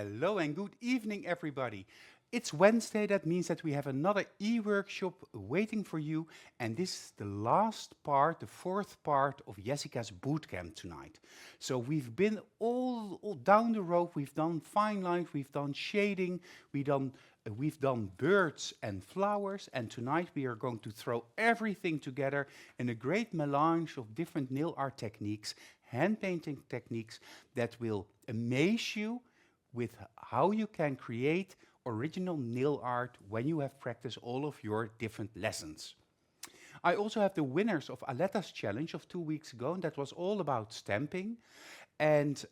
Hello and good evening, everybody. It's Wednesday, that means that we have another e-workshop waiting for you, and this is the last part, the fourth part of Jessica's bootcamp tonight. So we've been all down the road, we've done fine lines, we've done shading, we've done birds and flowers, and tonight we are going to throw everything together in a great melange of different nail art techniques, hand painting techniques that will amaze you with how you can create original nail art when you have practiced all of your different lessons. I also have the winners of Aletta's challenge of 2 weeks ago, and that was all about stamping. And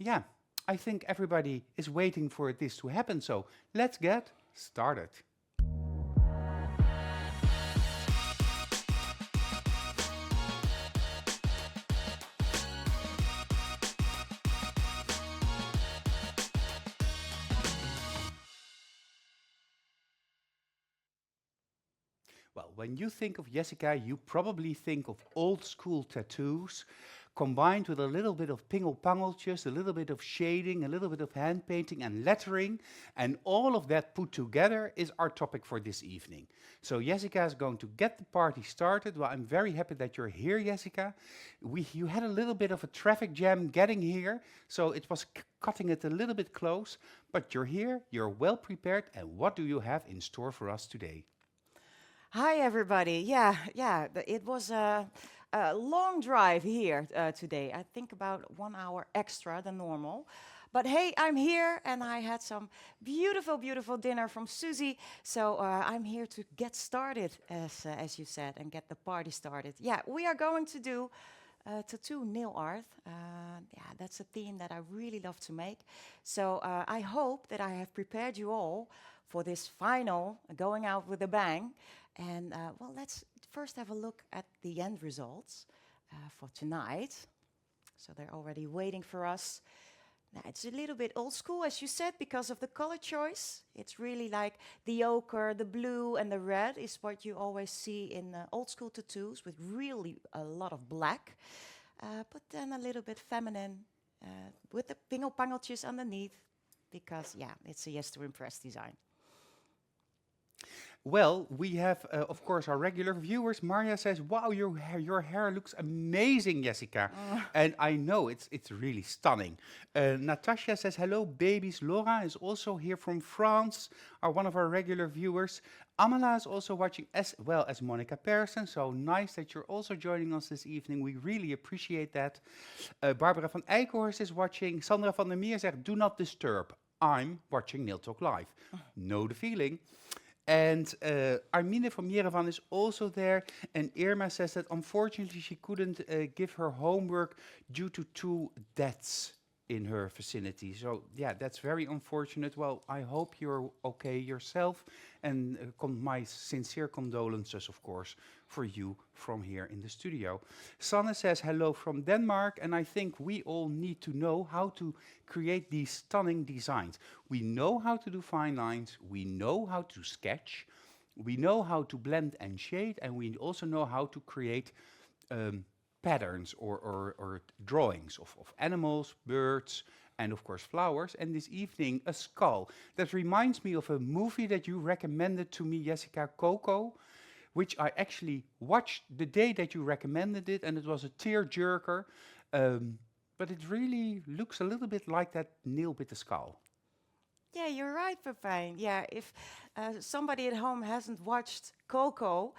yeah, I think everybody is waiting for this to happen, so let's get started. Well, when you think of Jessica, you probably think of old school tattoos combined with a little bit of pingelpangeltjes, a little bit of shading, a little bit of hand painting and lettering, and all of that put together is our topic for this evening. So Jessica is going to get the party started. Well, I'm very happy that you're here, Jessica. You had a little bit of a traffic jam getting here, so it was cutting it a little bit close, but you're here, you're well prepared, and what do you have in store for us today? Hi, everybody. It was a long drive here today. I think about 1 hour extra than normal. But hey, I'm here and I had some beautiful, beautiful dinner from Susie. So I'm here to get started, as you said, and get the party started. Yeah, we are going to do tattoo nail art. That's a theme that I really love to make. So I hope that I have prepared you all for this final going out with a bang. And well, let's first have a look at the end results for tonight. So they're already waiting for us. Now, it's a little bit old school, as you said, because of the color choice. It's really like the ochre, the blue, and the red is what you always see in old school tattoos with really a lot of black. But then a little bit feminine with the pingelpangeltjes underneath because, yeah, it's a Yes to Impress design. Well, we have, of course, our regular viewers. Maria says, wow, your hair looks amazing, Jessica. And I know, it's really stunning. Natasha says, hello, babies. Laura is also here from France, one of our regular viewers. Amala is also watching, as well as Monica Persson. So nice that you're also joining us this evening. We really appreciate that. Barbara van Eikenhorst is watching. Sandra van der Meer zegt, do not disturb. I'm watching Nail Talk Live. Know the feeling. And Armine from Yerevan is also there. And Irma says that unfortunately she couldn't give her homework due to 2 deaths in her vicinity. So yeah, that's very unfortunate. Well, I hope you're okay yourself. And my sincere condolences, of course, for you from here in the studio. Sanne says hello from Denmark. And I think we all need to know how to create these stunning designs. We know how to do fine lines. We know how to sketch. We know how to blend and shade. And we also know how to create patterns or drawings of animals, birds, and of course flowers, and this evening a skull. That reminds me of a movie that you recommended to me, Jessica, Kako, which I actually watched the day that you recommended it, and it was a tear-jerker, but it really looks a little bit like that nail with the skull. Yeah, you're right, Pepijn. Yeah, if somebody at home hasn't watched Coco,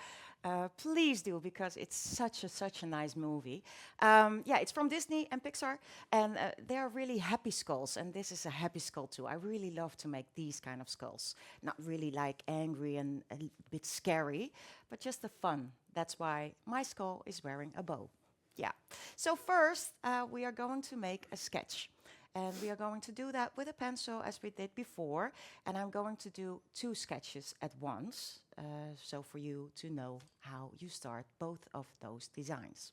please do, because it's such a nice movie. Yeah, it's from Disney and Pixar, and they are really happy skulls, and this is a happy skull too. I really love to make these kind of skulls. Not really like angry and a bit scary, but just the fun. That's why my skull is wearing a bow. Yeah. So first, we are going to make a sketch. And we are going to do that with a pencil as we did before. And I'm going to do 2 sketches at once, so for you to know how you start both of those designs.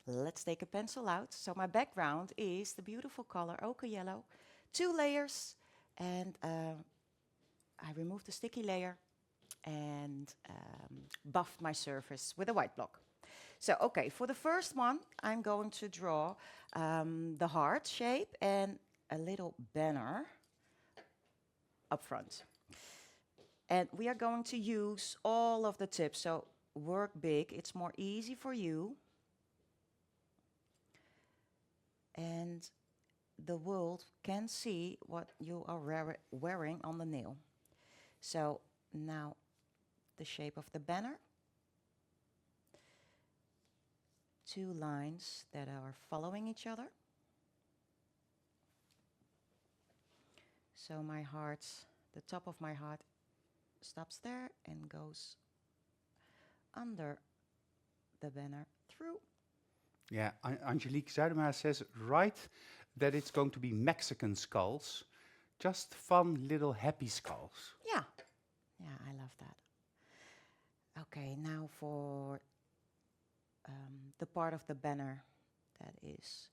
Let's take a pencil out. So my background is the beautiful color ochre yellow, 2 layers, and I removed the sticky layer and buffed my surface with a white block. So, okay, for the first one, I'm going to draw the heart shape, and a little banner up front. And we are going to use all of the tips, so work big. It's more easy for you. And the world can see what you are wearing on the nail. So now the shape of the banner. 2 lines that are following each other. So my heart, the top of my heart stops there and goes under the banner through. Yeah, Angelique Zuidema says, right, that it's going to be Mexican skulls. Just fun little happy skulls. Yeah, yeah, I love that. Okay, now for the part of the banner that is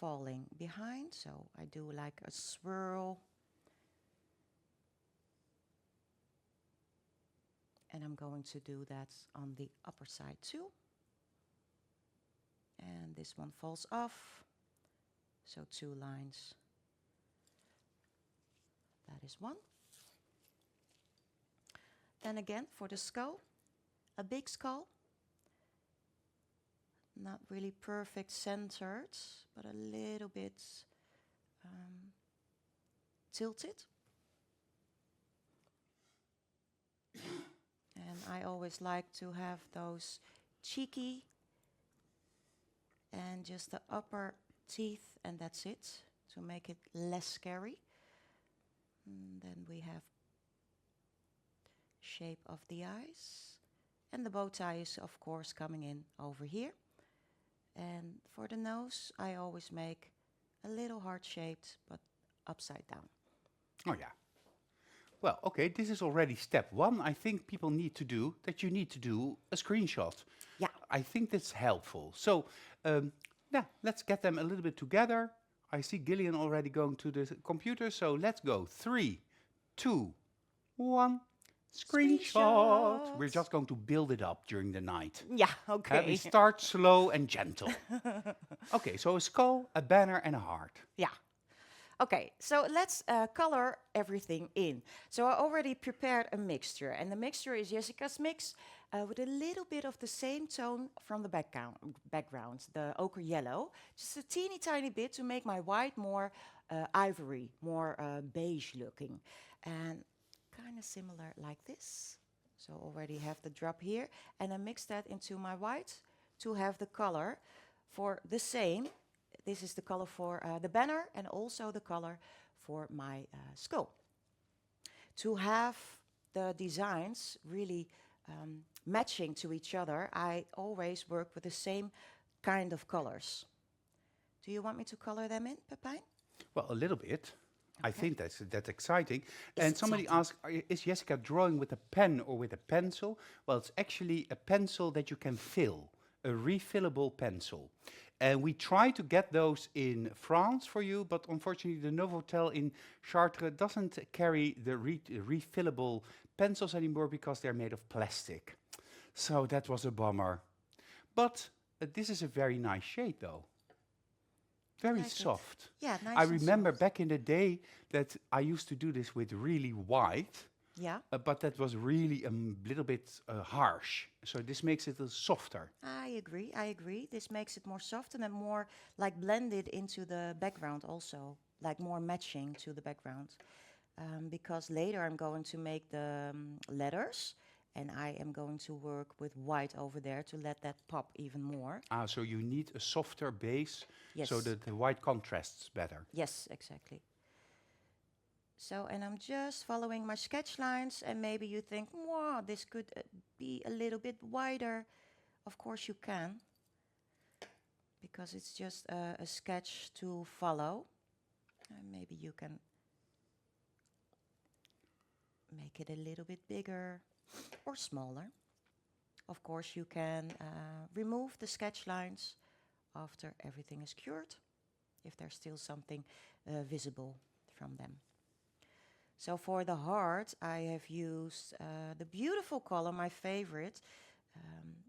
falling behind. So I do like a swirl. And I'm going to do that on the upper side too. And this one falls off. So 2 lines. That is 1. Then again, for the skull, a big skull. Not really perfect centered, but a little bit tilted. And I always like to have those cheeky and just the upper teeth, and that's it, to make it less scary. And then we have shape of the eyes. And the bow tie is, of course, coming in over here. And for the nose, I always make a little heart-shaped, but upside down. Oh, yeah. Well, okay, this is already step 1. I think people need to do that. You need to do a screenshot. Yeah. I think that's helpful. So, yeah, let's get them a little bit together. I see Gillian already going to the computer, so let's go. 3, 2, 1. Screenshot. We're just going to build it up during the night. Yeah, okay. We start slow and gentle. Okay, so a skull, a banner, and a heart. Yeah. Okay, so let's color everything in. So I already prepared a mixture, and the mixture is Jessica's mix with a little bit of the same tone from the background, the ochre yellow, just a teeny tiny bit to make my white more ivory, more beige looking, and kind of similar like this. So already have the drop here, and I mix that into my white to have the color for the same. This is the color for the banner and also the color for my skull. To have the designs really matching to each other, I always work with the same kind of colors. Do you want me to color them in, Pepijn? Well, a little bit. Okay. I think that's exciting. It's And somebody asked, is Jessica drawing with a pen or with a pencil? Well, it's actually a pencil that you can fill, a refillable pencil. And we try to get those in France for you, but unfortunately the Novotel in Chartres doesn't carry the refillable pencils anymore because they're made of plastic. So that was a bummer. But this is a very nice shade though. Very Like it. soft. Yeah, nice I and remember soft. back in the day that I used to do this with really white, Yeah, but that was really a little bit harsh. So this makes it a little softer. I agree, I agree. This makes it more soft and then more like blended into the background also, like more matching to the background. Because later I'm going to make the letters, and I am going to work with white over there to let that pop even more. So you need a softer base Yes. so that the white contrasts better. Yes, exactly. So, and I'm just following my sketch lines, and maybe you think, wow, this could be a little bit wider. Of course you can, because it's just a sketch to follow. And maybe you can make it a little bit bigger or smaller. Of course you can remove the sketch lines after everything is cured, if there's still something visible from them. So for the heart, I have used the beautiful color, my favorite,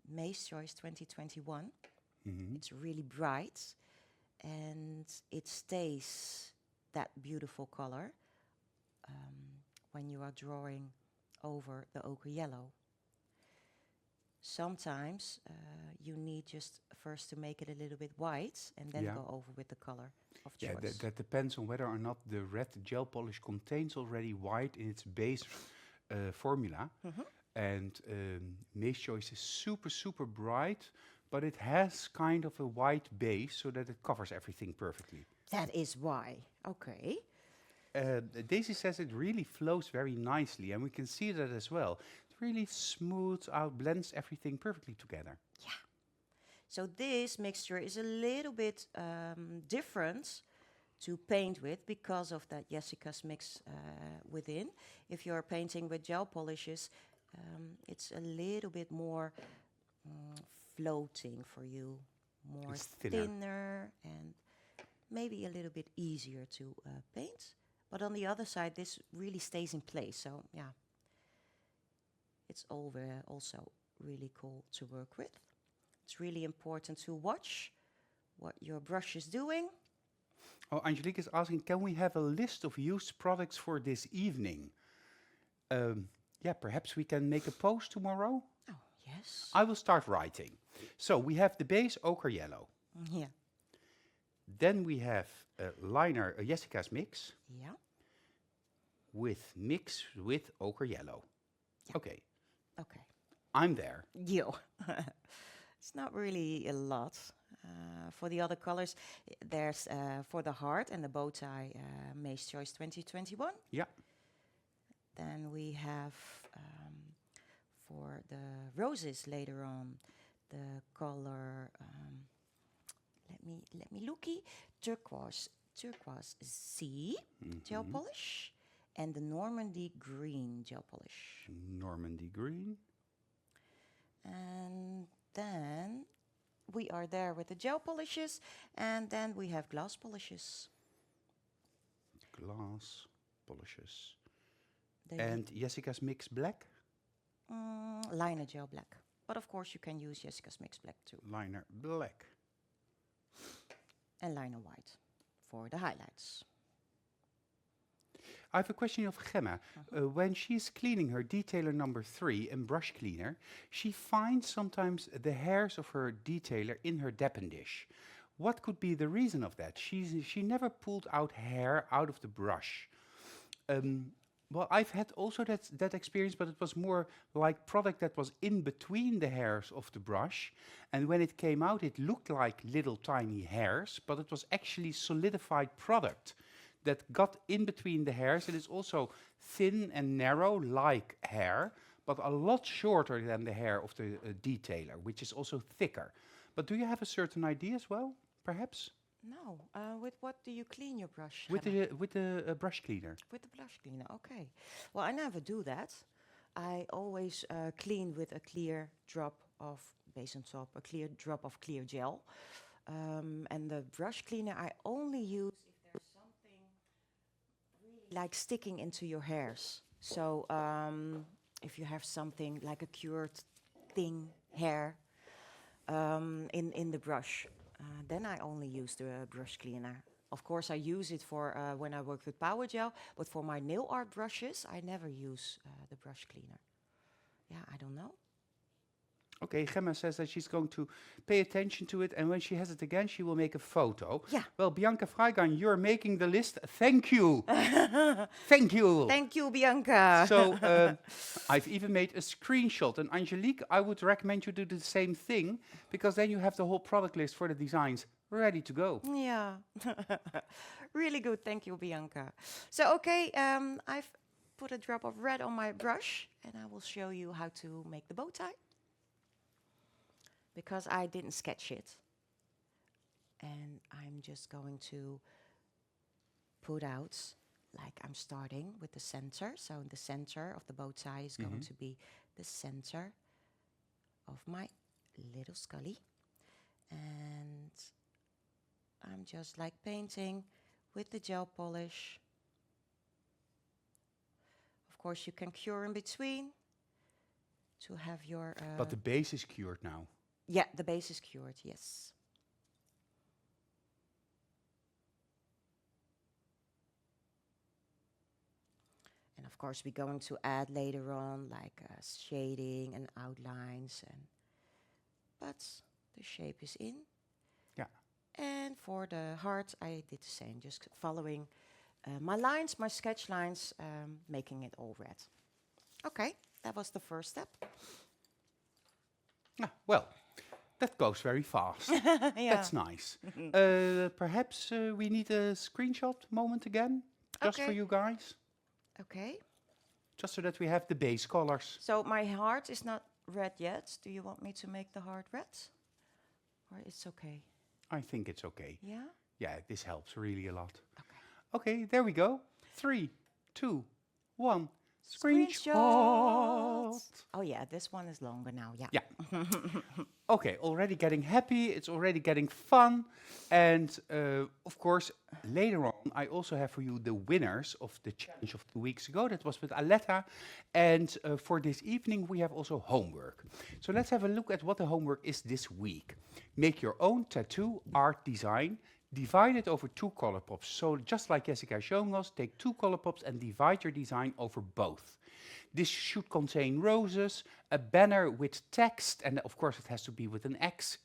May's Choice 2021. Mhm. It's really bright, and it stays that beautiful color when you are drawing over the ochre yellow. Sometimes you need just first to make it a little bit white and then Yeah. go over with the color of Yeah, choice. that depends on whether or not the red gel polish contains already white in its base formula. And Maze Choice is super, super bright, but it has kind of a white base so that it covers everything perfectly. That is why. Okay. Daisy says it really flows very nicely, and we can see that as well. It really smooths out, blends everything perfectly together. Yeah. So this mixture is a little bit different to paint with because of that Jessica's mix within. If you're painting with gel polishes, it's a little bit more floating for you, more It's thinner. thinner and maybe a little bit easier to paint. But on the other side, this really stays in place. So yeah, it's also really cool to work with. It's really important to watch what your brush is doing. Oh, Angelique is asking, can we have a list of used products for this evening? Yeah, perhaps we can make a post tomorrow. Oh, yes. I will start writing. So we have the base ochre yellow. Yeah. Then we have a liner, a Jessica's mix Yeah. with mix with ochre yellow. Yeah. Okay, Okay. I'm there. Yo. It's not really a lot. For the other colors, there's for the heart and the bow tie, Maze Choice 2021. Yeah. Then we have for the roses later on the color. Let me looky. Turquoise C gel polish and the Normandy green gel polish. Normandy green. And then we are there with the gel polishes, and then we have glass polishes. Glass polishes. The And Jessica's mix black. liner gel black. But of course you can use Jessica's mix black too. Liner black. And liner white for the highlights. I have a question of Gemma. When she's cleaning her detailer number 3 and brush cleaner, she finds sometimes the hairs of her detailer in her dappen dish. What could be the reason of that? She never pulled out hair out of the brush. Well, I've had also that experience, but it was more like product that was in between the hairs of the brush. And when it came out, it looked like little tiny hairs, but it was actually solidified product that got in between the hairs. It is also thin and narrow like hair, but a lot shorter than the hair of the detailer, which is also thicker. But do you have a certain idea as well, perhaps? No, with what do you clean your brush? With Gemma? the brush cleaner. With the brush cleaner, okay. Well, I never do that. I always clean with a clear drop of base on top, a clear drop of clear gel. And the brush cleaner I only use if there's something really like sticking into your hairs. So if you have something like a cured thin hair in the brush, then I only use the brush cleaner. Of course, I use it for when I work with power gel, but for my nail art brushes, I never use the brush cleaner. Yeah, I don't know. Okay, Gemma says that she's going to pay attention to it, and when she has it again, she will make a photo. Yeah. Well, Bianca Freigang, you're making the list. Thank you. Thank you. Thank you, Bianca. So I've even made a screenshot. And Angelique, I would recommend you do the same thing, because then you have the whole product list for the designs ready to go. Yeah, really good. Thank you, Bianca. So, okay, I've put a drop of red on my brush, and I will show you how to make the bow tie. Because I didn't sketch it. And I'm just going to put out, like I'm starting with the center. So the center of the bow tie is going to be the center of my little scully. And I'm just like painting with the gel polish. Of course, you can cure in between to have your... But the base is cured now. Yeah, the base is cured, yes. of course, we're going to add later on like shading and outlines. But the shape is in. Yeah. And for the heart, I did the same, just following my lines, my sketch lines, making it all red. Okay, that was the first step. Ah, well, that goes very fast. Yeah. That's nice. Perhaps we need a screenshot moment again, just for Okay. you guys, Okay. just so that we have the base colors. So my heart is not red yet. Do you want me to make the heart red? Or it's okay? I think it's okay. Yeah? Yeah, this helps really a lot. Okay. Okay, there we go. 3, 2, 1. Screenshot. Oh yeah, this one is longer now. Yeah. Yeah. Okay, already getting happy. It's already getting fun. And of course, later on, I also have for you the winners of the challenge of 2 weeks ago. That was with Aletta. And for this evening, we have also homework. So let's have a look at what the homework is this week. Make your own tattoo art design. Divide it over 2 color pops. So just like Jessica showing us, take 2 color pops and divide your design over both. This should contain roses, a banner with text, and of course it has to be with an X,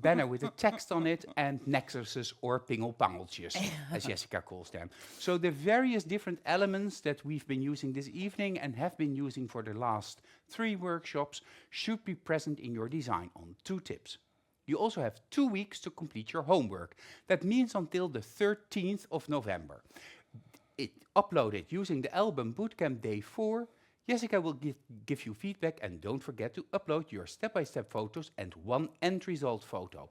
banner with a text on it, and necklaces or pingelpangeltjes, as Jessica calls them. So the various different elements that we've been using this evening and have been using for the last 3 workshops should be present in your design on 2 tips. You also have 2 weeks to complete your homework. That means until the 13th of November. Upload it using the album Bootcamp Day 4. Jessica will give you feedback, and don't forget to upload your step-by-step photos and 1 end result photo.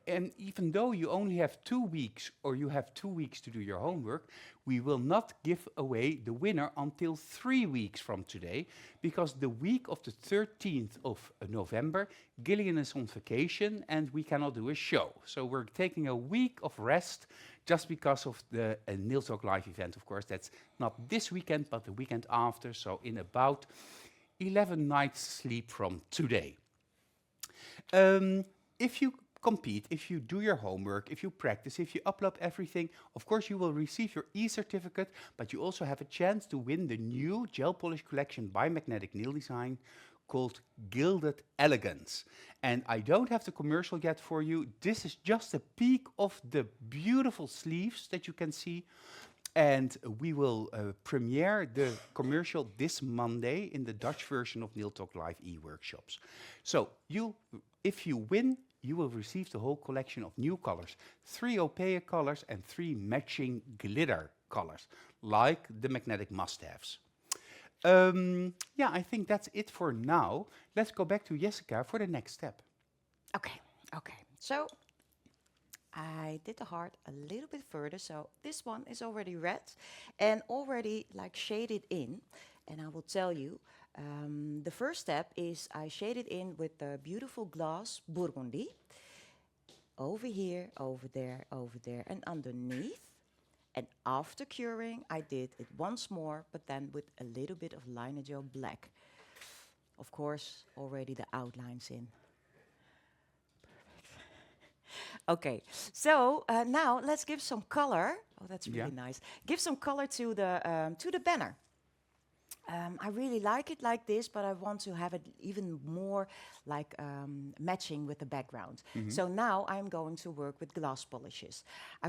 And even though you only have 2 weeks, or you have 2 weeks to do your homework, we will not give away the winner until 3 weeks from today, because the week of the 13th of November, Gillian is on vacation and we cannot do a show. So we're taking a week of rest just because of the Nail Talk Live event. Of course, that's not this weekend, but the weekend after, so in about 11 nights sleep from today. If you compete, if you do your homework, if you practice, if you upload everything, of course you will receive your e-certificate, but you also have a chance to win the new gel polish collection by Magnetic Nail Design called Gilded Elegance. And I don't have the commercial yet for you. This is just a peek of the beautiful sleeves that you can see. And we will premiere the commercial this Monday in the Dutch version of Nail Talk Live e-workshops. So if you win, you will receive the whole collection of new colors, 3 opaque colors and 3 matching glitter colors, like the magnetic must-haves. Yeah, I think that's it for now. Let's go back to Jessica for the next step. Okay. So I did the heart a little bit further. So this one is already red and already like shaded in. And I will tell you, the first step is I shaded in with the beautiful glass burgundy. Over here, over there, and underneath. And after curing, I did it once more, but then with a little bit of Liner Gel Black. Of course, already the outlines in. Perfect. Okay, so now let's give some color. Oh, that's really nice. Give some color to the banner. I really like it like this, but I want to have it even more like matching with the background. So now I'm going to work with glass polishes.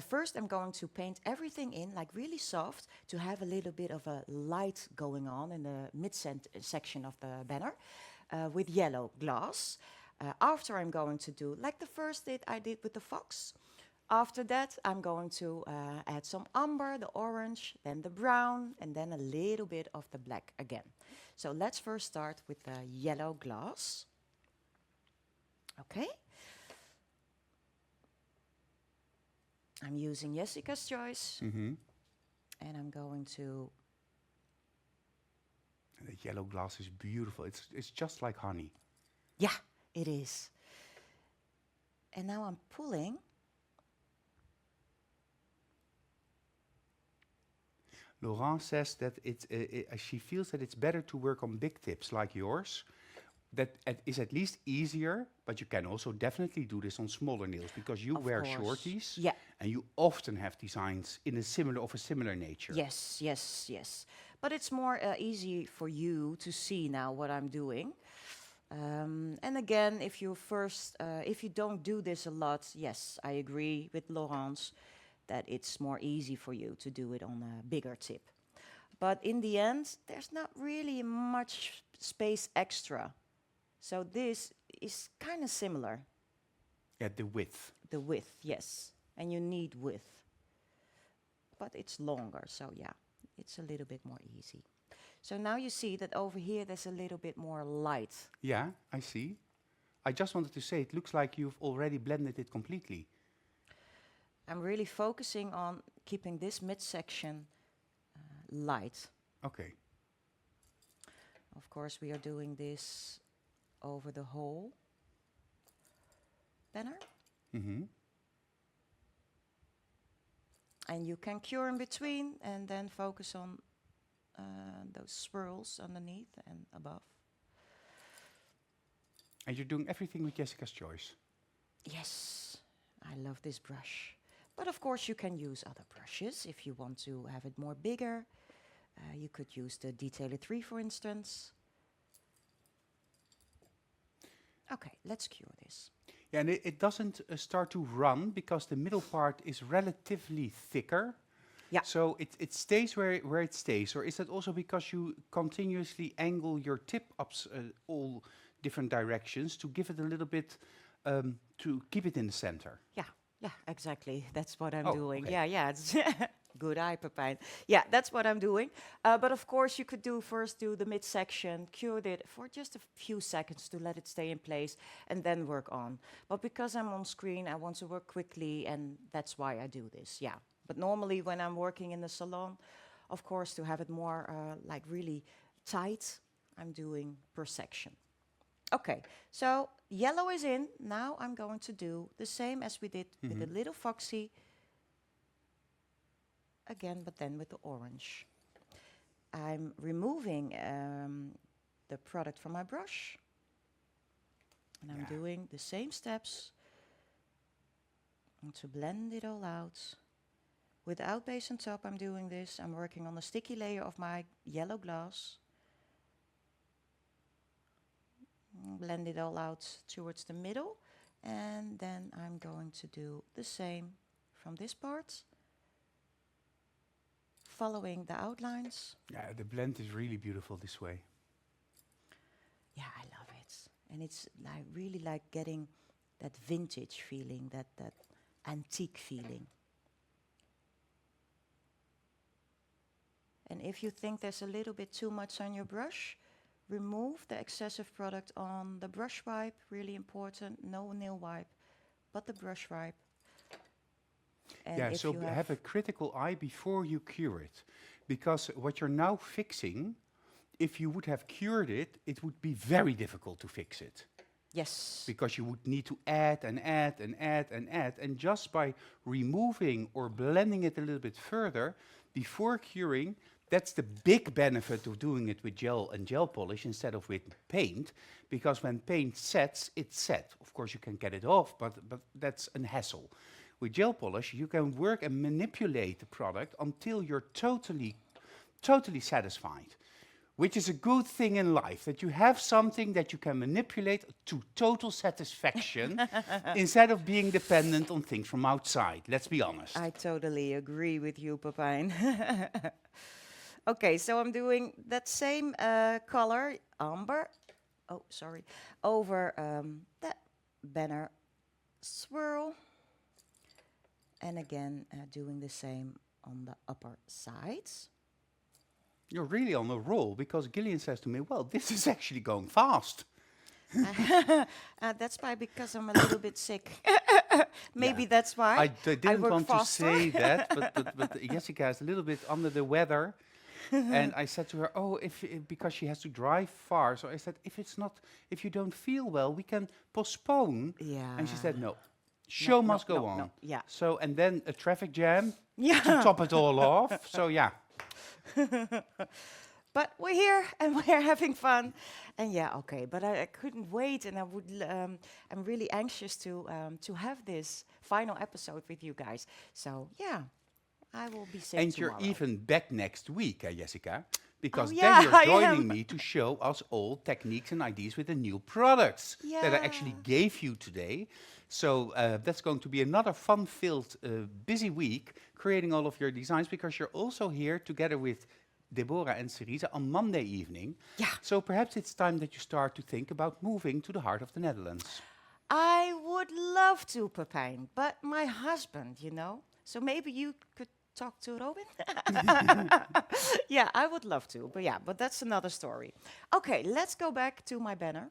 First I'm going to paint everything in like really soft to have a little bit of a light going on in the mid-section of the banner with yellow glass. After I'm going to do like the first I did with the fox. After that, I'm going to add some umber, the orange, then the brown, and then a little bit of the black again. So let's first start with the yellow glass. Okay. I'm using Jessica's choice. And I'm going to... And the yellow glass is beautiful. It's just like honey. Yeah, it is. And now I'm pulling... Laurent says that she feels that it's better to work on big tips like yours that is at least easier, but you can also definitely do this on smaller nails because you Of wear course. shorties Yeah. and you often have designs in a similar nature. Yes, yes, yes. But it's more easy for you to see now what I'm doing. And again, if you don't do this a lot, yes, I agree with Laurence that it's more easy for you to do it on a bigger tip. But in the end, there's not really much space extra. So this is kind of similar, At the width. the width, yes. And you need width. But it's longer, so yeah, it's a little bit more easy. So now you see that over here there's a little bit more light. Yeah, I see. I just wanted to say it looks like you've already blended it completely. I'm really focusing on keeping this midsection light. Okay. Of course, we are doing this over the whole banner. Mm-hmm. And you can cure in between and then focus on those swirls underneath and above. And you're doing everything with Jessica's choice. Yes, I love this brush. But of course you can use other brushes if you want to have it more bigger. You could use the Detailer 3 for instance. Okay, let's cure this. Yeah, and it doesn't start to run because the middle part is relatively thicker. Yeah. So it stays where it stays. Or is that also because you continuously angle your tip ups all different directions to give it a little bit, to keep it in the center? Yeah, exactly. That's what I'm Oh, doing. okay. Yeah, it's good eye, Pepijn. Yeah, that's what I'm doing. But of course, you could first do the midsection, cure it for just a few seconds to let it stay in place, and then work on. But because I'm on screen, I want to work quickly, and that's why I do this. Yeah. But normally, when I'm working in the salon, of course, to have it more like really tight, I'm doing per section. Okay, so yellow is in. Now I'm going to do the same as we did with the little foxy. Again, but then with the orange. I'm removing the product from my brush. And I'm doing the same steps. And to blend it all out. Without base on top, I'm doing this. I'm working on the sticky layer of my yellow glass. Blend it all out towards the middle. And then I'm going to do the same from this part. Following the outlines. Yeah, the blend is really beautiful this way. Yeah, I love it. And it's like really like getting that vintage feeling, that antique feeling. And if you think there's a little bit too much on your brush, remove the excessive product on the brush wipe, really important, no nail wipe, but the brush wipe. And Yeah, if so you have a critical eye before you cure it. Because what you're now fixing, if you would have cured it, it would be very difficult to fix it. Yes. Because you would need to add and add and add and add. And just by removing or blending it a little bit further before curing, that's the big benefit of doing it with gel and gel polish instead of with paint. Because when paint sets, it's set. Of course, you can get it off, but that's a hassle. With gel polish, you can work and manipulate the product until you're totally satisfied. Which is a good thing in life, that you have something that you can manipulate to total satisfaction instead of being dependent on things from outside. Let's be honest. I totally agree with you, Pepijn. Okay, so I'm doing that same color, amber, over that banner swirl. And again, doing the same on the upper sides. You're really on a roll, because Gillian says to me, well, this is actually going fast. That's because I'm a little bit sick. Maybe that's why. I didn't work want faster. to say that, but Jessica is a little bit under the weather. And I said to her, because she has to drive far. So I said, if you don't feel well, we can postpone. Yeah. And she said, no. Show must go on. No, yeah. So, and then a traffic jam Yeah. to top it all off. So, yeah. But we're here and we're having fun. And yeah, okay. But I couldn't wait, and I'm really anxious to have this final episode with you guys. So yeah, I will be safe And tomorrow. you're even back next week, Jessica, because Oh, then yeah, you're I joining am. me to show us all techniques and ideas with the new products that I actually Yeah. gave you today. So that's going to be another fun-filled, busy week creating all of your designs, because you're also here together with Deborah and Cerisa on Monday evening. Yeah. So perhaps it's time that you start to think about moving to the heart of the Netherlands. I would love to, Pepijn, but my husband, you know. So maybe you could talk to Robin? Yeah, I would love to, but yeah, but that's another story. Okay, let's go back to my banner.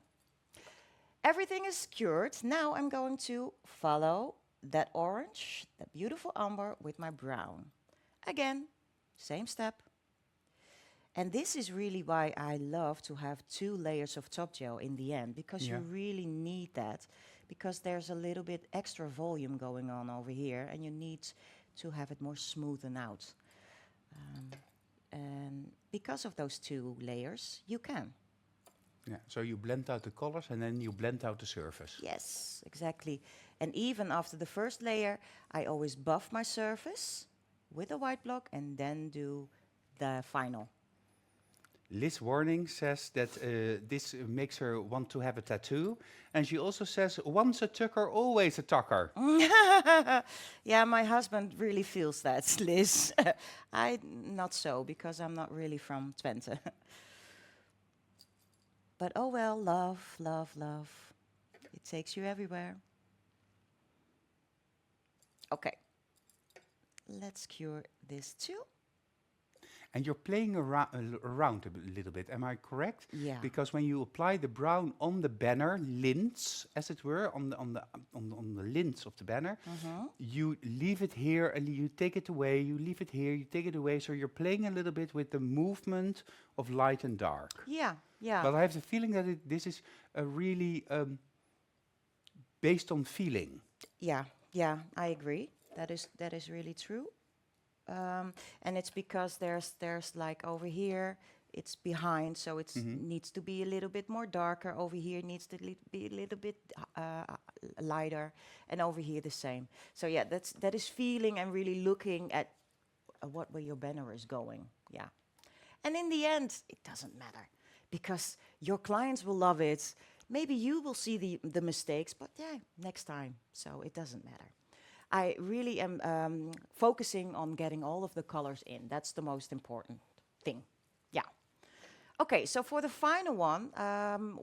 Everything is cured. Now I'm going to follow that orange, that beautiful umber with my brown. Again, same step. And this is really why I love to have 2 layers of top gel in the end, because you Yeah. really need that, because there's a little bit extra volume going on over here, and you need to have it more smoothen out. And because of those 2 layers, you can. Yeah. So you blend out the colors and then you blend out the surface. Yes, exactly. And even after the first layer, I always buff my surface with a white block and then do the final. Liz Warning says that this makes her want to have a tattoo. And she also says, once a tucker, always a tucker. Yeah, my husband really feels that, Liz. I not so, because I'm not really from Twente. But oh well, love, love, love. It takes you everywhere. Okay, let's cure this too. And you're playing around a little bit, am I correct? Yeah. Because when you apply the brown on the banner, lints, as it were, on the lints of the banner, you leave it here and you take it away, you leave it here, you take it away. So you're playing a little bit with the movement of light and dark. Yeah, yeah. But I have the feeling that this is a really based on feeling. Yeah, yeah, I agree. That is really true. And it's because there's like over here, it's behind, so it needs to be a little bit more darker. Over here needs to be a little bit lighter, and over here the same. So yeah, that is feeling and really looking at where your banner is going. Yeah, and in the end, it doesn't matter, because your clients will love it. Maybe you will see the mistakes, but yeah, next time. So it doesn't matter. I really am focusing on getting all of the colors in. That's the most important thing. Yeah. Okay, so for the final one,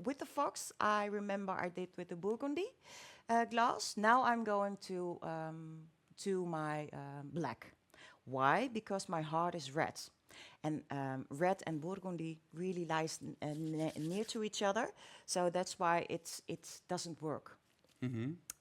with the fox, I remember I did with the burgundy glass. Now I'm going to my black. Why? Because my heart is red. And red and burgundy really lies near to each other. So that's why it doesn't work.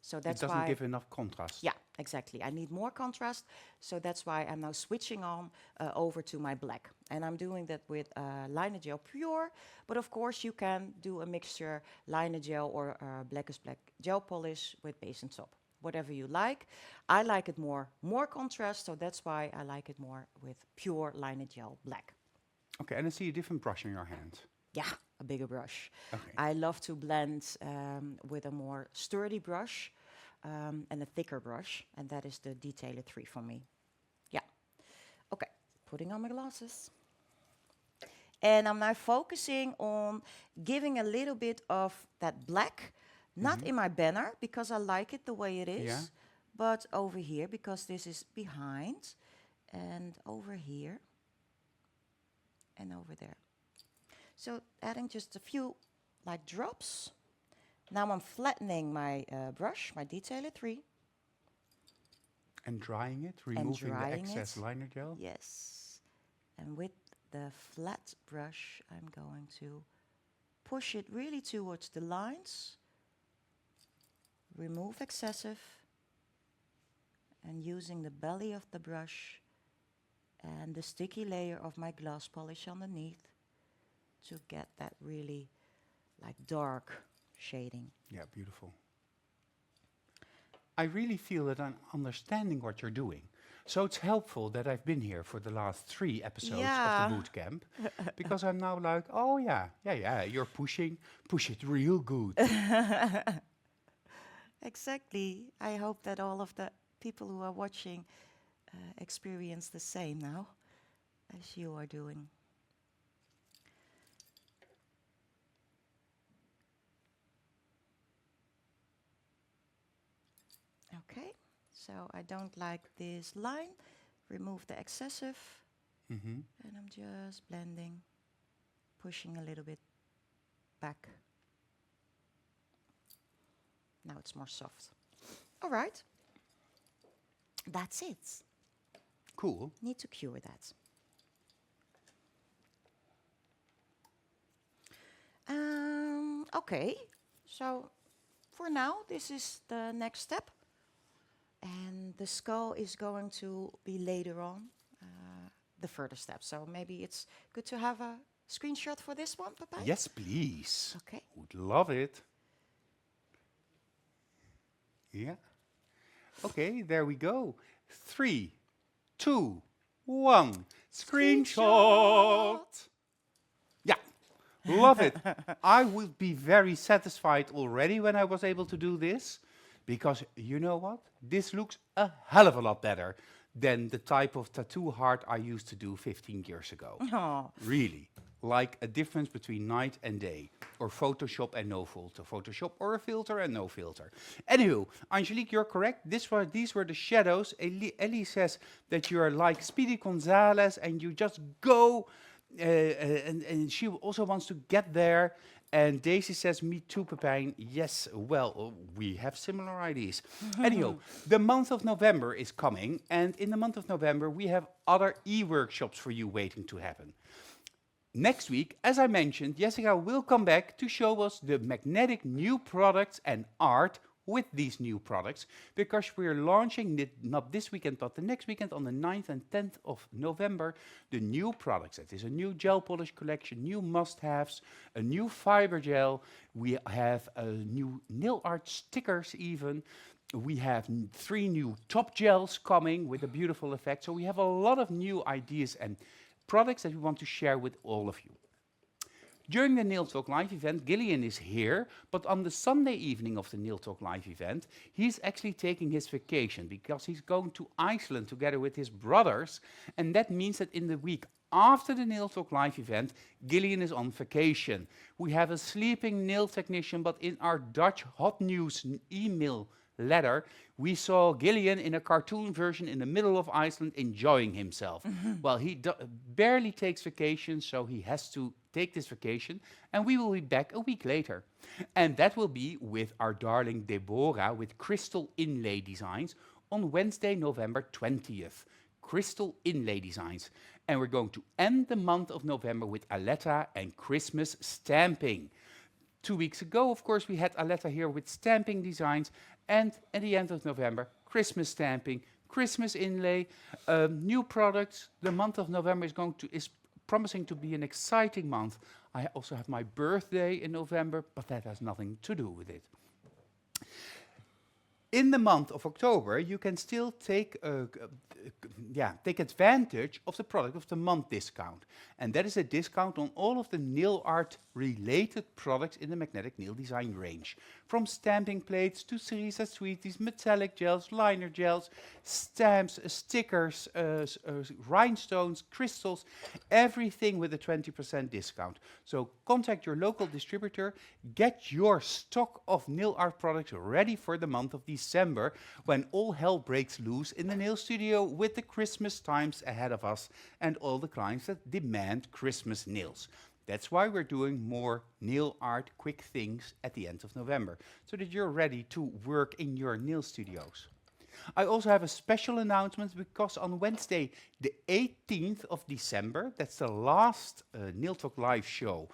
So that's It doesn't why give enough contrast. yeah, exactly. I need more contrast, so that's why I'm now switching on over to my black. And I'm doing that with liner gel pure, but of course you can do a mixture liner gel or black is black gel polish with base and top, whatever you like. I like it more contrast, so that's why I like it more with pure liner gel black. Okay, and I see a different brush in your hand. Yeah, a bigger brush. Okay. I love to blend with a more sturdy brush and a thicker brush, and that is the Detailer 3 for me. Yeah. Okay, putting on my glasses. And I'm now focusing on giving a little bit of that black, not in my banner, because I like it the way it is, Yeah. but over here, because this is behind, and over here, and over there. So adding just a few like drops. Now I'm flattening my brush, my Detailer 3. And drying it, removing the drying excess it. liner gel. Yes. And with the flat brush, I'm going to push it really towards the lines. Remove excessive. And using the belly of the brush and the sticky layer of my glass polish underneath to get that really like dark shading. Yeah, beautiful. I really feel that I'm understanding what you're doing. So it's helpful that I've been here for the last 3 episodes of Yeah. the boot camp, because I'm now like, oh yeah, you're push it real good. Exactly. I hope that all of the people who are watching experience the same now as you are doing. Okay, so I don't like this line. Remove the excessive, Hmm. and I'm just blending, pushing a little bit back. Now it's more soft. All right, that's it. Cool. Need to cure that. Okay, so for now, this is the next step. And the skull is going to be later on, the further step. So maybe it's good to have a screenshot for this one, Papa? Yes, please. Okay. Would love it. Yeah. Okay, there we go. 3, 2, 1. Screenshot. Yeah, love it. I will be very satisfied already when I was able to do this, because you know what? This looks a hell of a lot better than the type of tattoo heart I used to do 15 years ago. Oh, Really, like a difference between night and day, or Photoshop and no filter, Photoshop or a filter and no filter. Anywho, Angelique, you're correct. These were the shadows. Ellie says that you're like Speedy Gonzales and you just go, and she also wants to get there. And Daisy says, me too, Pepijn. Yes, well, we have similar ideas. Anyhow, the month of November is coming, and in the month of November, we have other e-workshops for you waiting to happen. Next week, as I mentioned, Jessica will come back to show us the magnetic new products and art with these new products, because we're launching, not this weekend, but the next weekend on the 9th and 10th of November, the new products. It is a new gel polish collection, new must-haves, a new fiber gel. We have new nail art stickers even. We have 3 new top gels coming with a beautiful effect. So we have a lot of new ideas and products that we want to share with all of you. During the Nail Talk Live event, Gillian is here, but on the Sunday evening of the Nail Talk Live event, he's actually taking his vacation because he's going to Iceland together with his brothers, and that means that in the week after the Nail Talk Live event, Gillian is on vacation. We have a sleeping nail technician, but in our Dutch hot news email letter, we saw Gillian in a cartoon version in the middle of Iceland enjoying himself. Well, he barely takes vacation, so he has to take this vacation, and we will be back a week later. And that will be with our darling Deborah with crystal inlay designs on Wednesday, November 20th. Crystal inlay designs. And we're going to end the month of November with Aletta and Christmas stamping. 2 weeks ago, of course, we had Aletta here with stamping designs, and at the end of November, Christmas stamping, Christmas inlay, new products. The month of November is promising to be an exciting month. I also have my birthday in November, but that has nothing to do with it. In the month of October, you can still take advantage of the product of the month discount. And that is a discount on all of the nail art related products in the magnetic nail design range. From stamping plates to Cerisa Sweeties, metallic gels, liner gels, stamps, stickers, rhinestones, crystals, everything with a 20% discount. So contact your local distributor, get your stock of nail art products ready for the month of December, when all hell breaks loose in the nail studio with the Christmas times ahead of us and all the clients that demand Christmas nails. That's why we're doing more nail art quick things at the end of November, so that you're ready to work in your nail studios. I also have a special announcement, because on Wednesday, the 18th of December, that's the last Nail Talk Live show,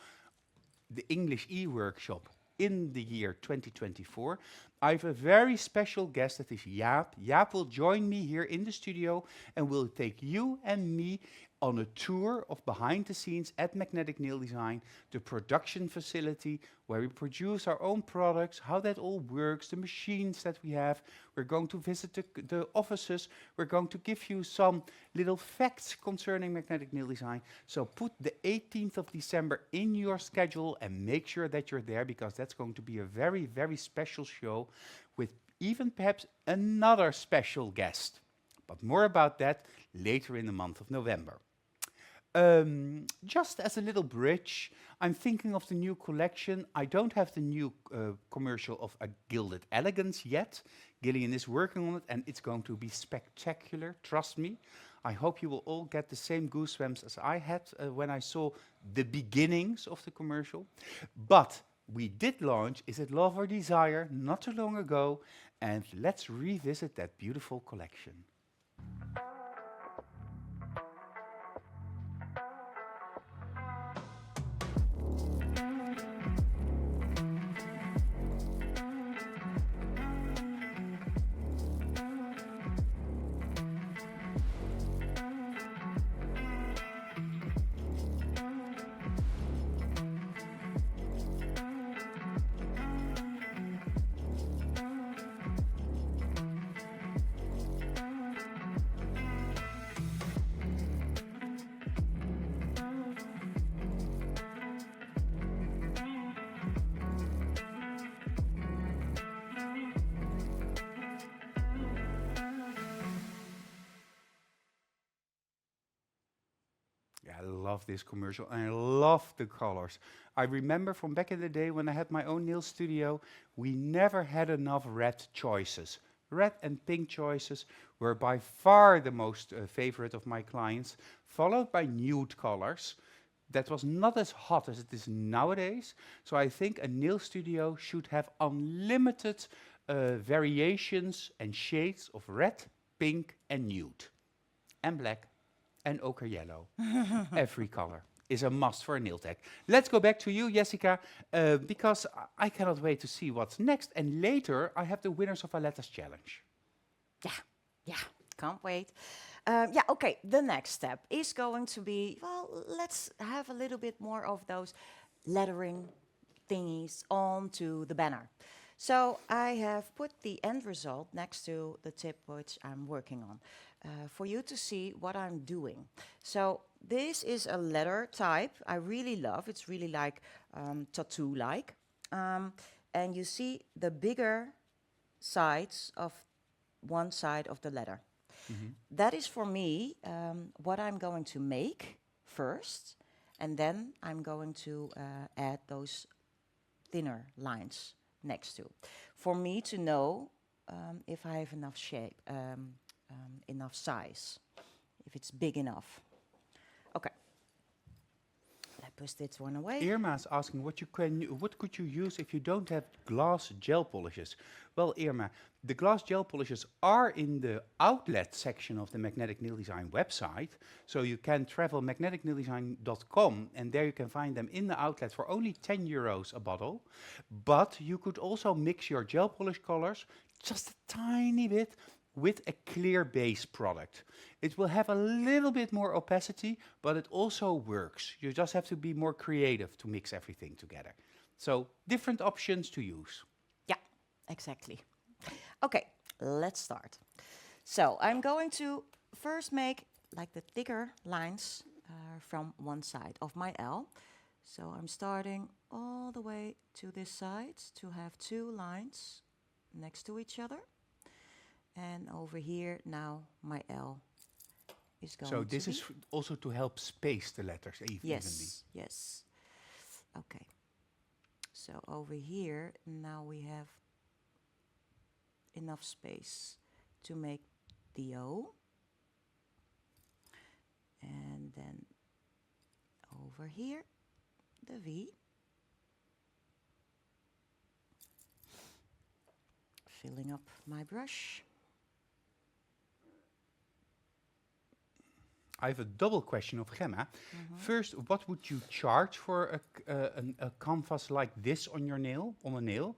the English e-workshop in the year 2024, I have a very special guest, that is Jaap. Jaap will join me here in the studio and will take you and me on a tour of behind the scenes at Magnetic Nail Design, the production facility where we produce our own products, how that all works, the machines that we have. We're going to visit the offices. We're going to give you some little facts concerning Magnetic Nail Design. So put the 18th of December in your schedule and make sure that you're there, because that's going to be a very, very special show with even perhaps another special guest. But more about that later in the month of November. Just as a little bridge, I'm thinking of the new collection. I don't have the new commercial of A Gilded Elegance yet. Gillian is working on it, and it's going to be spectacular, trust me. I hope you will all get the same goosebumps as I had when I saw the beginnings of the commercial. But we did launch Is It Love or Desire not too long ago, and let's revisit that beautiful collection. Yeah, I love this commercial, and I love the colors. I remember from back in the day when I had my own nail studio, we never had enough red choices. Red and pink choices were by far the most favorite of my clients, followed by nude colors. That was not as hot as it is nowadays. So I think a nail studio should have unlimited variations and shades of red, pink, and nude, and black, and ochre yellow. Every color is a must for a nail tech. Let's go back to you, Jessica, because I cannot wait to see what's next. And later, I have the winners of Aletta's challenge. Yeah, can't wait. Yeah, okay, the next step is going to be, well, let's have a little bit more of those lettering thingies onto the banner. So I have put the end result next to the tip which I'm working on for you to see what I'm doing. So this is a letter type I really love. It's really like tattoo-like. And you see the bigger sides of one side of the letter. That is for me what I'm going to make first, and then I'm going to add those thinner lines next to. For me to know if I have enough shape, enough size, if it's big enough. Okay. Let's push this one away. Irma's asking what could you use if you don't have glass gel polishes? Well, Irma, the glass gel polishes are in the outlet section of the Magnetic Nail Design website. So you can travel magneticnaildesign.com, and there you can find them in the outlet for only 10 euros a bottle. But you could also mix your gel polish colors just a tiny bit with a clear base product. It will have a little bit more opacity, but it also works. You just have to be more creative to mix everything together. So different options to use. Yeah, exactly. Okay, let's start. So I'm going to first make like the thicker lines from one side of my L. So I'm starting all the way to this side to have two lines next to each other. And over here now my L is going to So this is also to help space the letters evenly. Yes. Okay. So over here now we have enough space to make the O. And then over here the V. Filling up my brush. I have a double question of Gemma. First, what would you charge for a canvas like this on your nail, on a nail?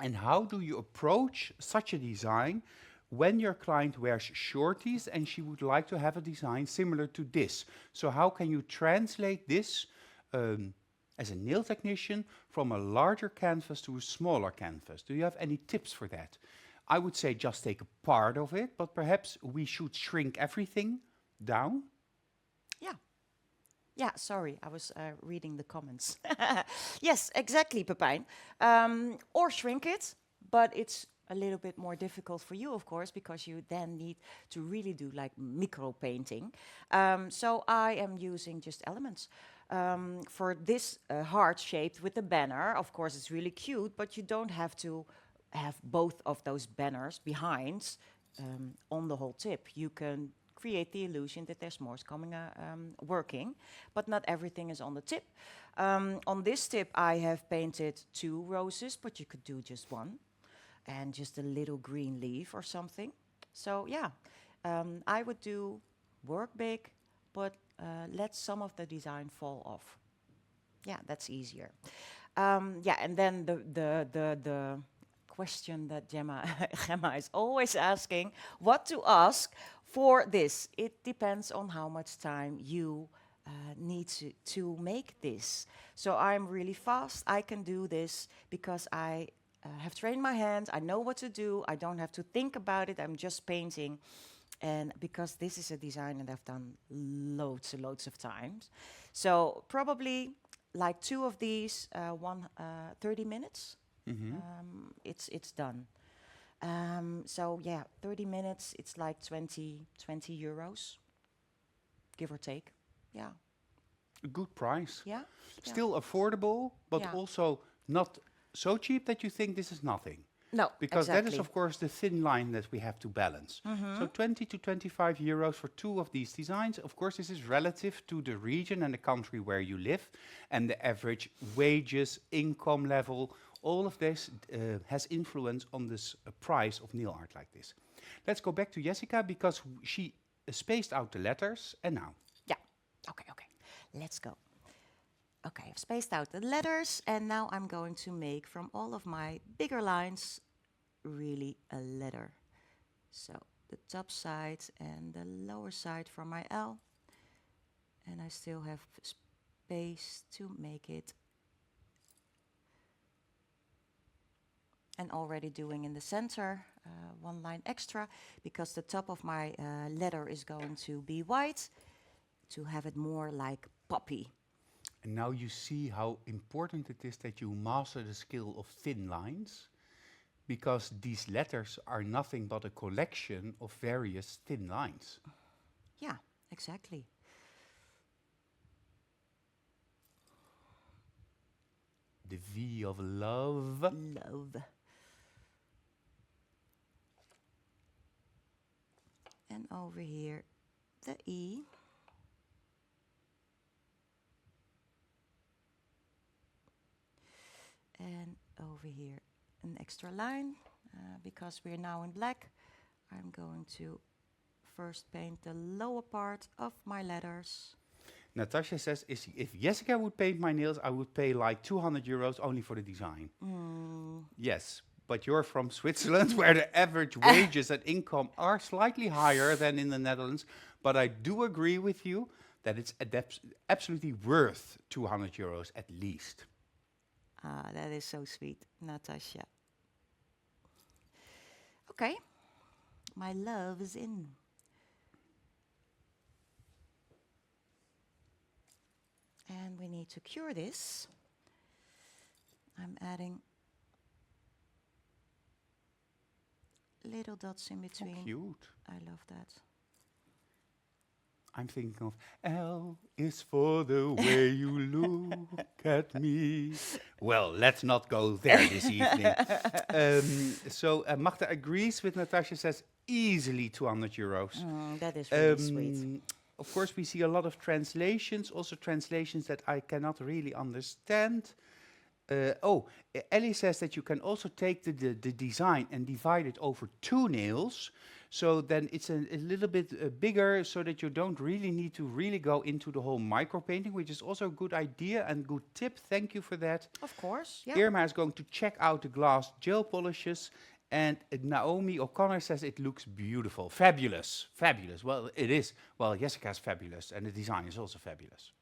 And how do you approach such a design when your client wears shorties and she would like to have a design similar to this. So how can you translate this as a nail technician from a larger canvas to a smaller canvas? Do you have any tips for that? I would say just take a part of it, but perhaps we should shrink everything down. Yeah. Yeah, sorry, I was reading the comments. Yes, exactly, Pepijn. Or shrink it, but it's a little bit more difficult for you, of course, because you then need to really do like micro painting. So I am using just elements. For this heart shaped with the banner, of course, it's really cute, but you don't have to have both of those banners behind on the whole tip. You can create the illusion that there's more coming working, but not everything is on the tip. On this tip, I have painted 2 roses, but you could do just 1, and just a little green leaf or something. So yeah, I would do work big, but let some of the design fall off. Yeah, that's easier. Yeah, and then the question that Gemma is always asking, what to ask for this. It depends on how much time you need to make this. So I'm really fast. I can do this because I have trained my hands. I know what to do. I don't have to think about it. I'm just painting. And because this is a design that I've done loads and loads of times. So probably like 2 of these, 30 minutes. It's done. So yeah, 30 minutes, it's like 20 euros, give or take. Yeah. A good price. Yeah. Still affordable, but Yeah. also not so cheap that you think this is nothing. No, Because that is, exactly. of course, the thin line that we have to balance. So 20 to 25 euros for 2 of these designs. Of course, this is relative to the region and the country where you live, and the average wages, income level. All of this has influence on this price of nail art like this. Let's go back to Jessica because she spaced out the letters, and now. Yeah. Okay. Let's go. Okay, I've spaced out the letters, and now I'm going to make from all of my bigger lines really a letter. So the top side and the lower side for my L. And I still have space to make it. And already doing in the center 1 line extra, because the top of my letter is going to be white, to have it more like poppy. And now you see how important it is that you master the skill of thin lines, because these letters are nothing but a collection of various thin lines. Yeah, exactly. The V of love. Love. And over here, the E. And over here, an extra line. Because we're now in black, I'm going to first paint the lower part of my letters. Natasha says, if Jessica would paint my nails, I would pay like 200 euros only for the design. Yes, but you're from Switzerland, where the average wages and income are slightly higher than in the Netherlands. But I do agree with you that it's absolutely worth 200 euros at least. Ah, that is so sweet, Natasha. Okay, my love is in. And we need to cure this. I'm adding little dots in between. Oh, cute. I love that. I'm thinking of L is for the way you look at me. Well, let's not go there this evening. So Magda agrees with Natasha, says easily 200 euros. That is really sweet. Of course, we see a lot of translations, also translations that I cannot really understand. Ellie says that you can also take the design and divide it over 2 nails. So then it's a little bit bigger, so that you don't really need to really go into the whole micro painting, which is also a good idea and good tip. Thank you for that. Of course, yeah. Irma is going to check out the glass gel polishes. And Naomi O'Connor says it looks beautiful. Fabulous. Fabulous. Well, it is. Well, Jessica's fabulous, and the design is also fabulous.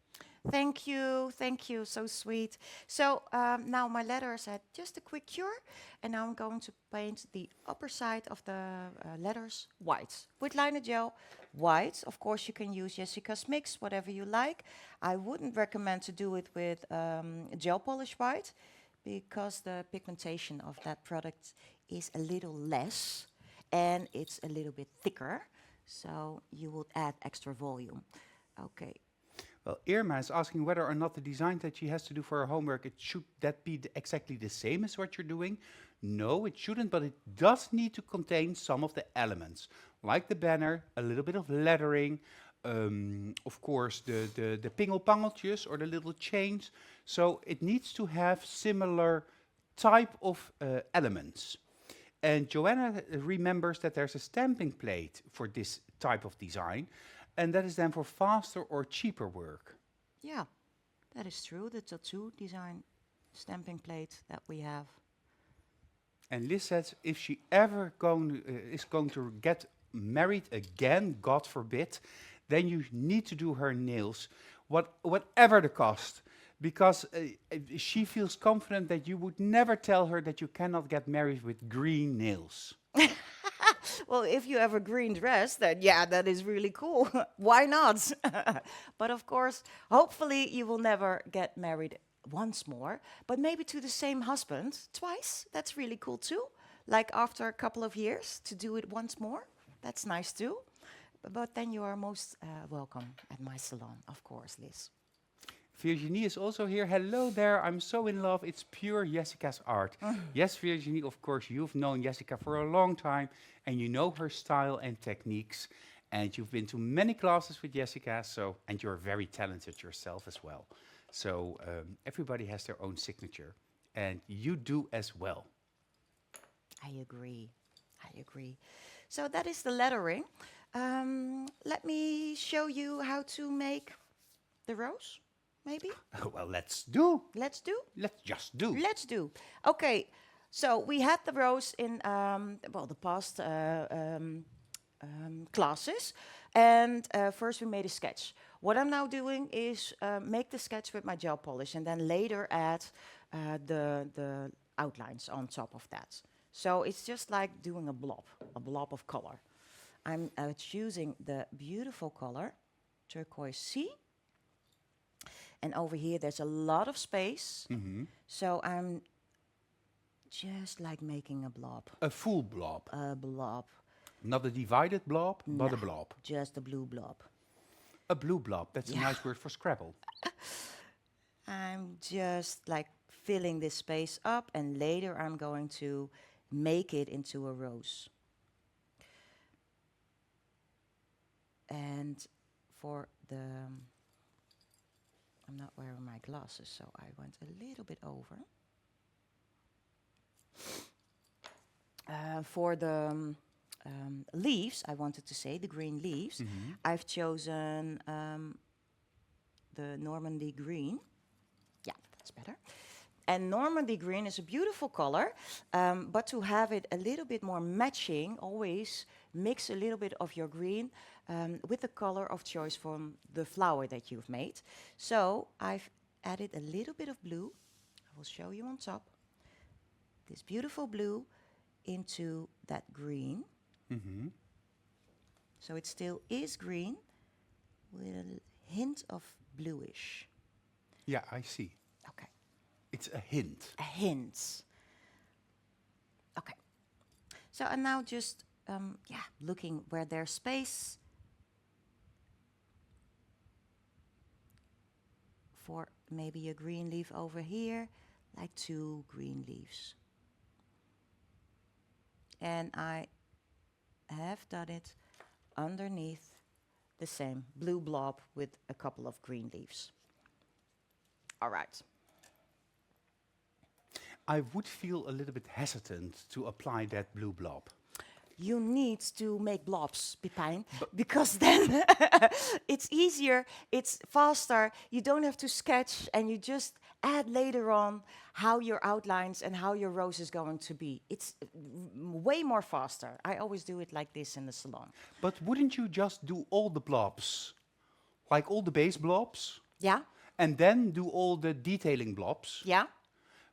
Thank you, thank you, so sweet. So now my letters had just a quick cure, and now I'm going to paint the upper side of the letters white with liner gel. White, of course, you can use Jessica's mix, whatever you like. I wouldn't recommend to do it with gel polish white because the pigmentation of that product is a little less and it's a little bit thicker, so you would add extra volume. Okay. Well, Irma is asking whether or not the design that she has to do for her homework, should that be exactly the same as what you're doing? No, it shouldn't, but it does need to contain some of the elements, like the banner, a little bit of lettering, of course, the pingelpangeltjes or the little chains. So it needs to have similar type of elements. And Joanna remembers that there's a stamping plate for this type of design, and that is then for faster or cheaper work. Yeah, that is true. The tattoo design stamping plate that we have. And Liz says if she ever is going to get married again, God forbid, then you need to do her nails, whatever the cost, because she feels confident that you would never tell her that you cannot get married with green nails. Well, if you have a green dress, then yeah, that is really cool. Why not? But of course, hopefully you will never get married once more, but maybe to the same husband twice. That's really cool too. Like after a couple of years to do it once more. That's nice too. But then you are most welcome at my salon, of course, Liz. Virginie is also here. Hello there, I'm so in love. It's pure Jessica's art. Yes, Virginie, of course, you've known Jessica for a long time and you know her style and techniques. And you've been to many classes with Jessica, and you're very talented yourself as well. So everybody has their own signature, and you do as well. I agree. I agree. So that is the lettering. Let me show you how to make the rose. Maybe? Well, let's do. Let's do? Let's just do. Let's do. Okay, so we had the rose in, the past classes. And first we made a sketch. What I'm now doing is make the sketch with my gel polish and then later add the outlines on top of that. So it's just like doing a blob of color. I'm choosing the beautiful color, turquoise sea. And over here, there's a lot of space. So I'm just like making a blob. A full blob. A blob. Not a divided blob, but a blob. Just a blue blob. A blue blob. That's a nice word for Scrabble. I'm just like filling this space up, and later I'm going to make it into a rose. And for the... I'm not wearing my glasses, so I went a little bit over. For the leaves, I wanted to say, the green leaves, I've chosen the Normandy green. Yeah, that's better. And Normandy green is a beautiful color, but to have it a little bit more matching, always mix a little bit of your green with the color of choice from the flower that you've made. So I've added a little bit of blue. I will show you on top. This beautiful blue into that green. So it still is green with a hint of bluish. Yeah, I see. Okay. It's a hint. A hint. Okay. So I'm now just looking where there's space for maybe a green leaf over here, like 2 green leaves. And I have done it underneath the same blue blob with a couple of green leaves. All right. I would feel a little bit hesitant to apply that blue blob. you need to make blobs, Pipijn, because then it's easier, it's faster. You don't have to sketch, and you just add later on how your outlines and how your rose is going to be. It's way more faster. I always do it like this in the salon. But wouldn't you just do all the blobs, like all the base blobs, Yeah, and then do all the detailing blobs? yeah,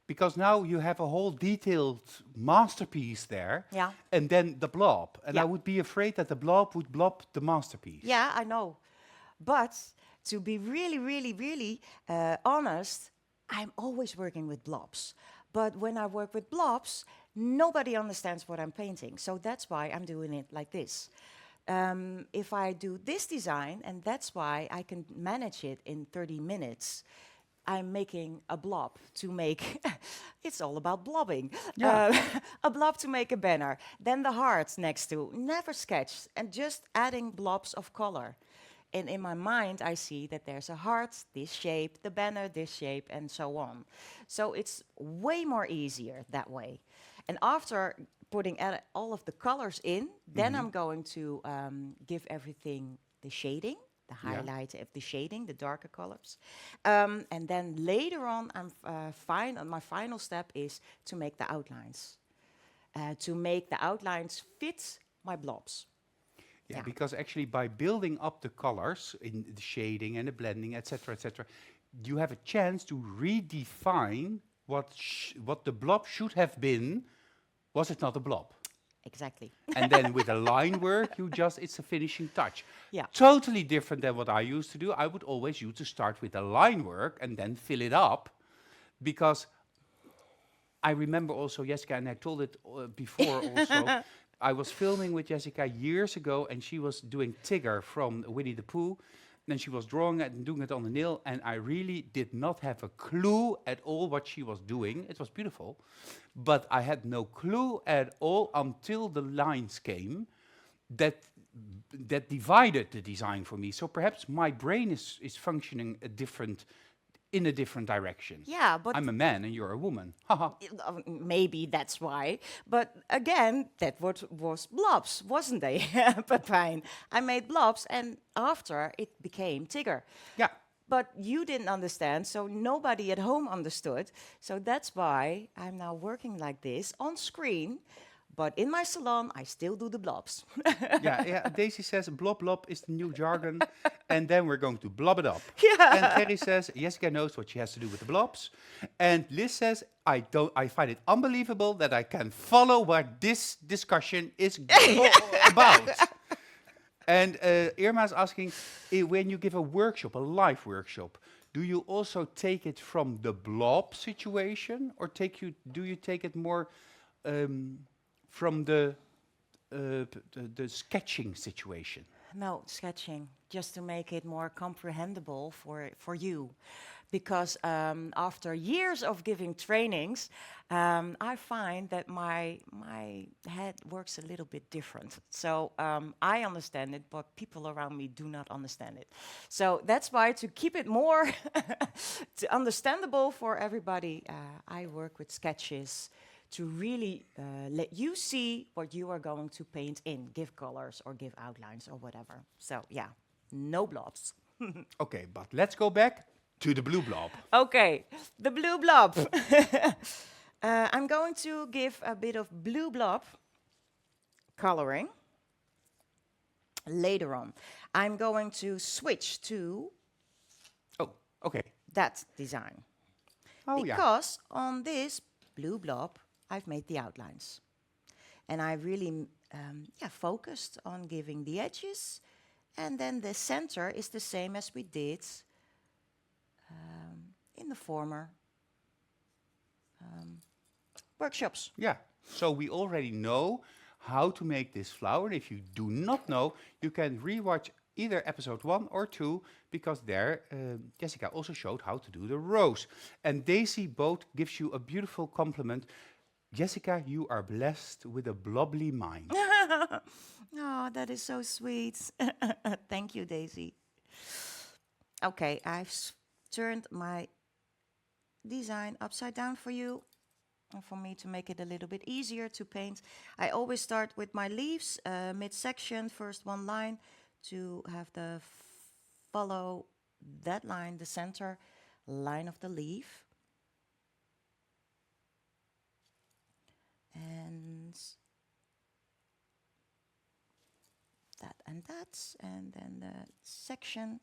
Because now you have a whole detailed masterpiece there, yeah. and then the blob. And I Yeah. would be afraid that the blob would blob the masterpiece. Yeah, I know. But to be really, really, really honest, I'm always working with blobs. But when I work with blobs, nobody understands what I'm painting. So that's why I'm doing it like this. If I do this design, and that's why I can manage it in 30 minutes, I'm making a blob to make, it's all about blobbing. Yeah. A blob to make a banner. Then the hearts next to, never sketched, and just adding blobs of color. And in my mind, I see that there's a heart, this shape, the banner, this shape, and so on. So it's way more easier that way. And after putting all of the colors in, then I'm going to give everything the shading, the Yeah. highlight of the shading, the darker colors. And then later on, my final step is to make the outlines. To make the outlines fit my blobs. Yeah, Yeah. because actually by building up the colors in the shading and the blending, etc., you have a chance to redefine what the blob should have been, was it not a blob? Exactly. And then with the line work, it's a finishing touch. Yeah. Totally different than what I used to do. I would always use to start with the line work and then fill it up, because I remember also Jessica, and I told it before also. I was filming with Jessica years ago, and she was doing Tigger from Winnie the Pooh. And she was drawing it and doing it on the nail, and I really did not have a clue at all what she was doing. It was beautiful, but I had no clue at all until the lines came that divided the design for me. So perhaps my brain is functioning in a different direction. Yeah, but I'm a man and you're a woman. Haha. maybe that's why. But again, that was blobs, wasn't they, Pepijn? I made blobs, and after it became Tigger. Yeah. But you didn't understand, so nobody at home understood. So that's why I'm now working like this on screen. But in my salon, I still do the blobs. Yeah. Daisy says blob blob is the new jargon, and then we're going to blob it up. Yeah. And Terry says Jessica knows what she has to do with the blobs, and Liz says I find it unbelievable that I can follow what this discussion is about. And Irma is asking, when you give a workshop, a live workshop, do you also take it from the blob situation, or do you take it more from the sketching situation? No, sketching, just to make it more comprehensible for you. Because after years of giving trainings, I find that my head works a little bit different. So I understand it, but people around me do not understand it. So that's why, to keep it more understandable for everybody, I work with sketches to really let you see what you are going to paint in, give colors or give outlines or whatever. So yeah, no blobs. Okay, but let's go back to the blue blob. Okay, the blue blob. I'm going to give a bit of blue blob coloring later on. I'm going to switch to Oh, okay. that design. Oh, yeah. Because on this blue blob, I've made the outlines. And I really focused on giving the edges. And then the center is the same as we did in the former workshops. Yeah. So we already know how to make this flower. If you do not know, you can rewatch either episode 1 or 2, because there Jessica also showed how to do the rose. And Daisy both gives you a beautiful compliment. Jessica, you are blessed with a blobbly mind. Oh, that is so sweet. Thank you, Daisy. Okay, I've turned my design upside down for you. for me to make it a little bit easier to paint, I always start with my leaves, midsection, first one line, to have the follow that line, the center line of the leaf. And that and that, and then the section.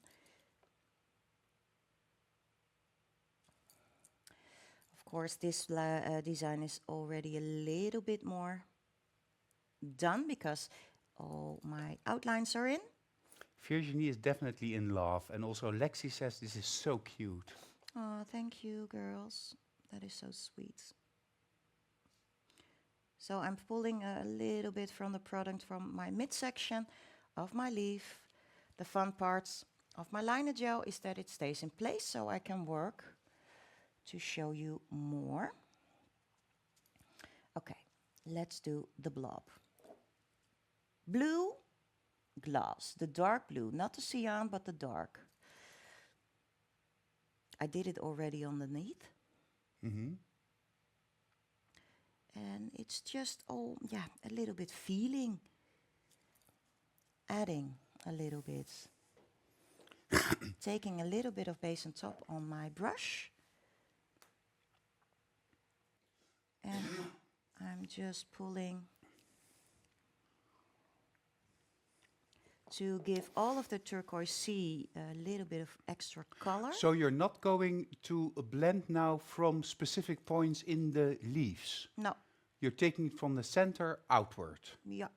Of course, this design is already a little bit more done because all my outlines are in. Virginie is definitely in love. And also Lexi says this is so cute. Oh, thank you, girls. That is so sweet. So I'm pulling a little bit from the product from my midsection of my leaf. The fun parts of my liner gel is that it stays in place so I can work to show you more. Okay, let's do the blob. Blue glass, the dark blue, not the cyan, but the dark. I did it already underneath. Mm-hmm. And it's just, oh, yeah, a little bit feeling, adding a little bit, taking a little bit of base on top on my brush. And I'm just pulling to give all of the turquoise sea a little bit of extra color. So you're not going to blend now from specific points in the leaves? No. You're taking it from the center outward? Yeah.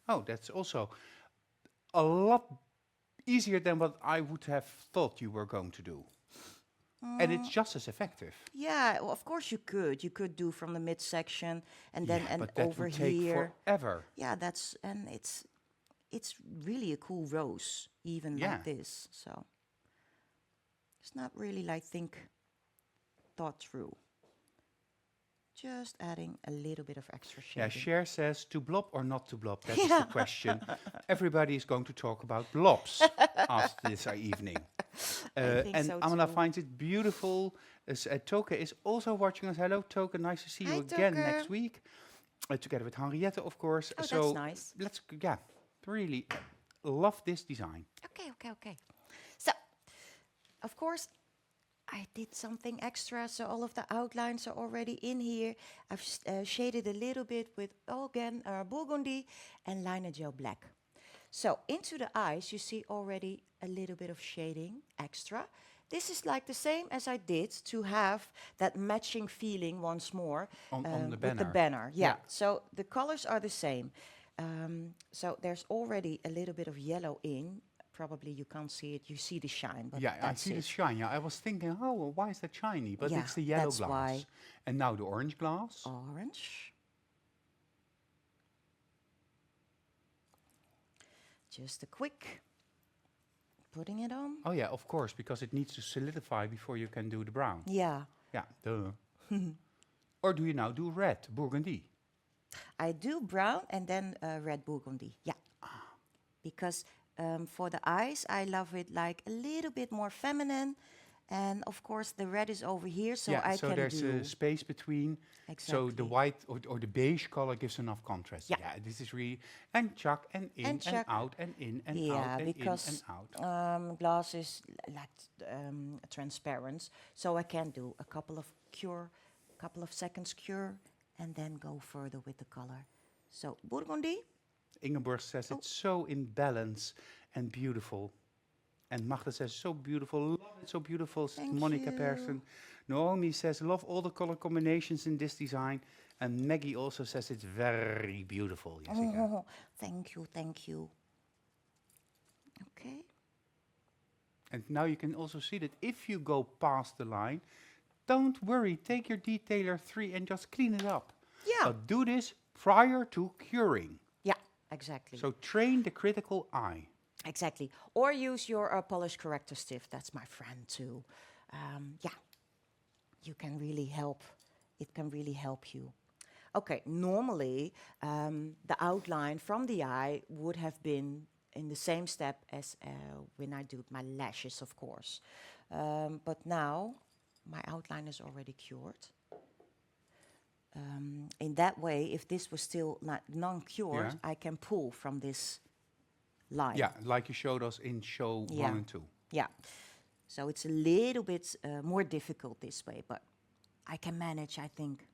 Oh, that's also a lot easier than what I would have thought you were going to do. And it's just as effective. Yeah, well, of course you could. You could do from the midsection and then Yeah, and but that over would take here. forever. Yeah, and it's really a cool rose, even Yeah. like this. So it's not really like thought through. Just adding a little bit of extra shading. Yeah, Cher says to blob or not to blob. That is the question. Everybody is going to talk about blobs after this evening. I think And so Amala too. finds it beautiful. Toke is also watching us. Hello, Toke. Nice to see you Hi, again Toke. next week. Together with Henriette, of course. Oh, So that's nice. let's, really love this design. Okay. So, of course, I did something extra, so all of the outlines are already in here. I've shaded a little bit with, again, burgundy and liner gel black. So into the eyes, you see already a little bit of shading extra. This is like the same as I did to have that matching feeling once more On the with the banner. banner. Yeah. Yeah. So the colors are the same. So there's already a little bit of yellow in. Probably you can't see it. You see the shine, but Yeah, I that's see the it. shine. Yeah, I was thinking, oh, well, why is that shiny? But Yeah, it's the yellow that's glass. why. And now the orange glass. Orange. Just a quick putting it on. Oh yeah, of course, because it needs to solidify before you can do the brown. Yeah, Yeah, duh. Or do you now do red, burgundy? I do brown and then red burgundy. Yeah, because for the eyes, I love it like a little bit more feminine. And of course, the red is over here, so yeah, I so can there's do. a space between. So the Exactly. white or the beige color gives enough contrast. Yeah. Yeah, this is really and chuck and in and, chuck. out and in and Yeah, out and in and because out. glass is like transparent, so I can do a couple of seconds cure, and then go further with the color. So burgundy. Ingeborg says it's so in balance and beautiful. And Magda says, so beautiful, love it, so beautiful. Says Thank Monica you. Persson. Naomi says, love all the color combinations in this design. And Maggie also says it's very beautiful, Jessica. Oh, thank you. Okay. And now you can also see that if you go past the line, don't worry, take your detailer 3 and just clean it up. Yeah. But do this prior to curing. Yeah, exactly. So train the critical eye. Exactly. Or use your polish corrector stiff. That's my friend too. Yeah, you can really help. It can really help you. Okay, normally the outline from the eye would have been in the same step as when I do my lashes, of course. But now my outline is already cured. in that way, if this was still not non-cured, Yeah. I can pull from this line. Yeah, like you showed us in show Yeah. 1 and 2. Yeah. So it's a little bit more difficult this way, but I can manage, I think.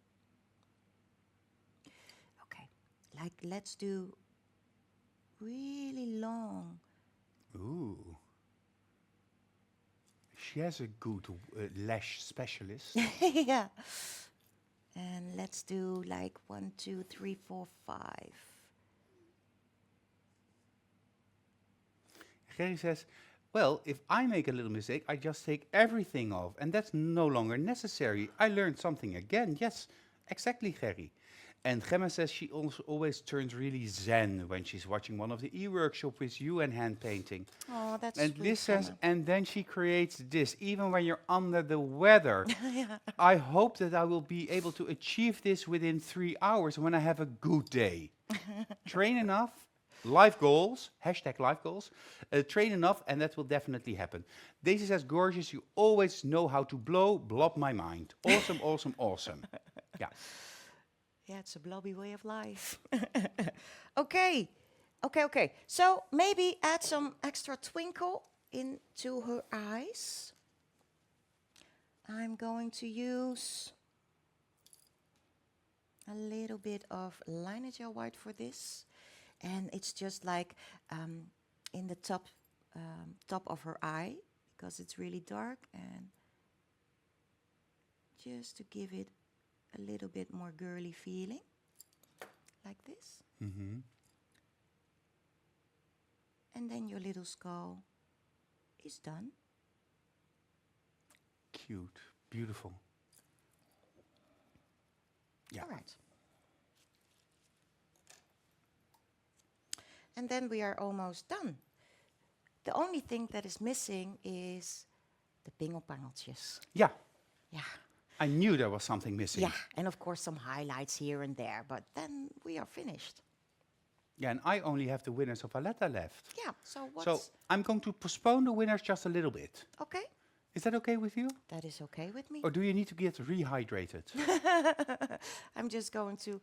Okay, like let's do really long. Ooh. She has a good lash specialist. Yeah. And let's do like 1, 2, 3, 4, 5. Gerry says, well, if I make a little mistake, I just take everything off, and that's no longer necessary. I learned something again. Yes, exactly, Gerry. And Gemma says she also always turns really zen when she's watching one of the e-workshop with you and hand painting. Oh, that's And sweet, Liz says, Gemma. and then she creates this, even when you're under the weather. Yeah. I hope that I will be able to achieve this within 3 hours when I have a good day. Train enough, life goals, hashtag life goals, train enough, and that will definitely happen. Daisy says, gorgeous, you always know how to blob my mind. Awesome, awesome, awesome. Yeah. Yeah, it's a blobby way of life. Okay, okay. So maybe add some extra twinkle into her eyes. I'm going to use a little bit of liner gel white for this. And it's just like in the top of her eye, because it's really dark. And just to give it a little bit more girly feeling, like this. Mm-hmm. And then your little skull is done. Cute, beautiful. Yeah. All right. And then we are almost done. The only thing that is missing is the pingelpangeltjes. Yeah, Yeah. I knew there was something missing. Yeah, and of course some highlights here and there, but then we are finished. Yeah, and I only have the winners of Valletta left. Yeah, so what's... So I'm going to postpone the winners just a little bit. Okay, Is that okay with you? that is okay with me. Or do you need to get rehydrated? I'm just going to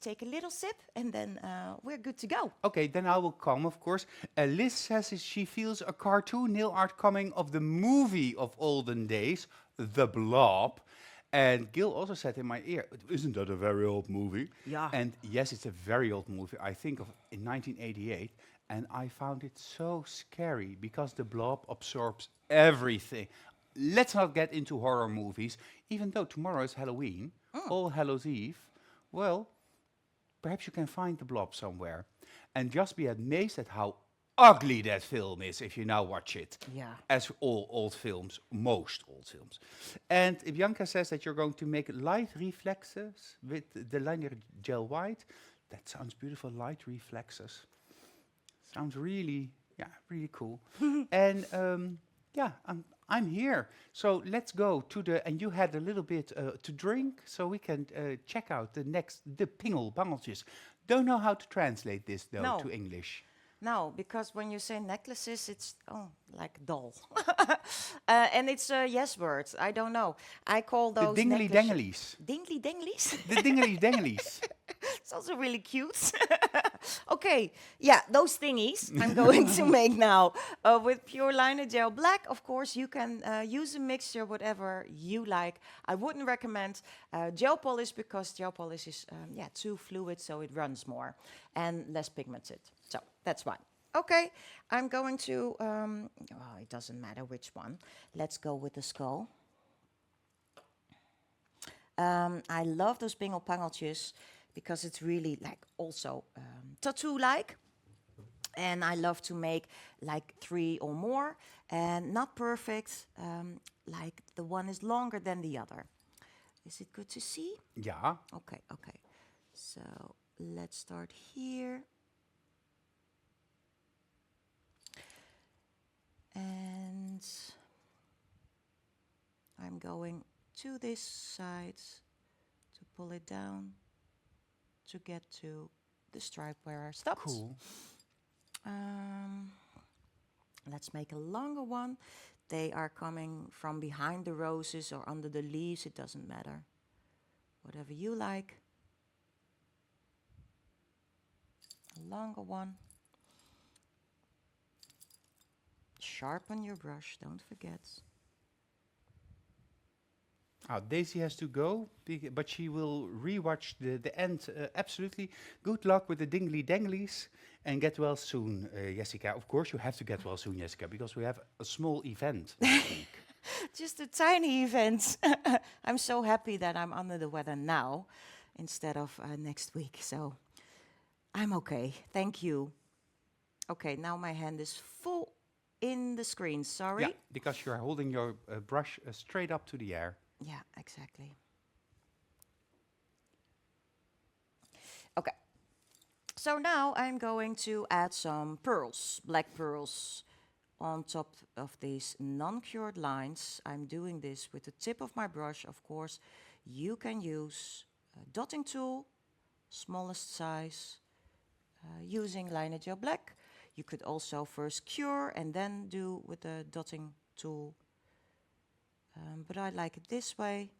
take a little sip and then we're good to go. Okay, then I will come, of course. Liz says she feels a cartoon nail art coming of the movie of olden days, The Blob. And Gil also said in my ear, isn't that a very old movie? Yeah. And yes, it's a very old movie. I think of in 1988. And I found it so scary because the blob absorbs everything. Let's not get into horror movies. Even though tomorrow is Halloween, All Hallows Eve, well, perhaps you can find the blob somewhere. And just be amazed at how ugly that film is if you now watch it. Yeah. As all old films, most old films. And Bianca says that you're going to make light reflexes with the liner gel white. That sounds beautiful, light reflexes. Sounds really, really cool. And I'm here. So let's go to and you had a little bit to drink, so we can check out the pingelpangeltjes. Don't know how to translate this though No. to English. No, because when you say necklaces, it's like doll. And it's a yes word. I don't know. I call The those dingly danglies. Dingly danglies? The dingly danglies. It's also really cute. Okay, yeah, those thingies I'm going to make now with pure liner gel black. Of course, you can use a mixture, whatever you like. I wouldn't recommend gel polish because gel polish is too fluid, so it runs more and less pigmented. So that's one. Okay, I'm going to, it doesn't matter which one. Let's go with the skull. I love those pingelpangeltjes because it's really like also tattoo-like. And I love to make like 3 or more and not perfect, like the one is longer than the other. Is it good to see? Yeah. Okay. So let's start here. And I'm going to this side to pull it down to get to the stripe where I stopped. Cool. Let's make a longer one. They are coming from behind the roses or under the leaves. It doesn't matter. whatever you like. A longer one. Sharpen your brush, don't forget. Daisy has to go, but she will rewatch the end. Absolutely. Good luck with the dingly danglies and get well soon, Jessica. Of course, you have to get well soon, Jessica, because we have a small event next week. Just a tiny event. I'm so happy that I'm under the weather now instead of next week. So I'm okay. Thank you. Okay, now my hand is full in the screen. Sorry. Yeah, because you're holding your brush straight up to the air. Yeah, exactly. Okay. So now I'm going to add some pearls, black pearls, on top of these non-cured lines. I'm doing this with the tip of my brush, of course. You can use a dotting tool, smallest size, using liner gel black. You could also first cure and then do with the dotting tool. But I like it this way.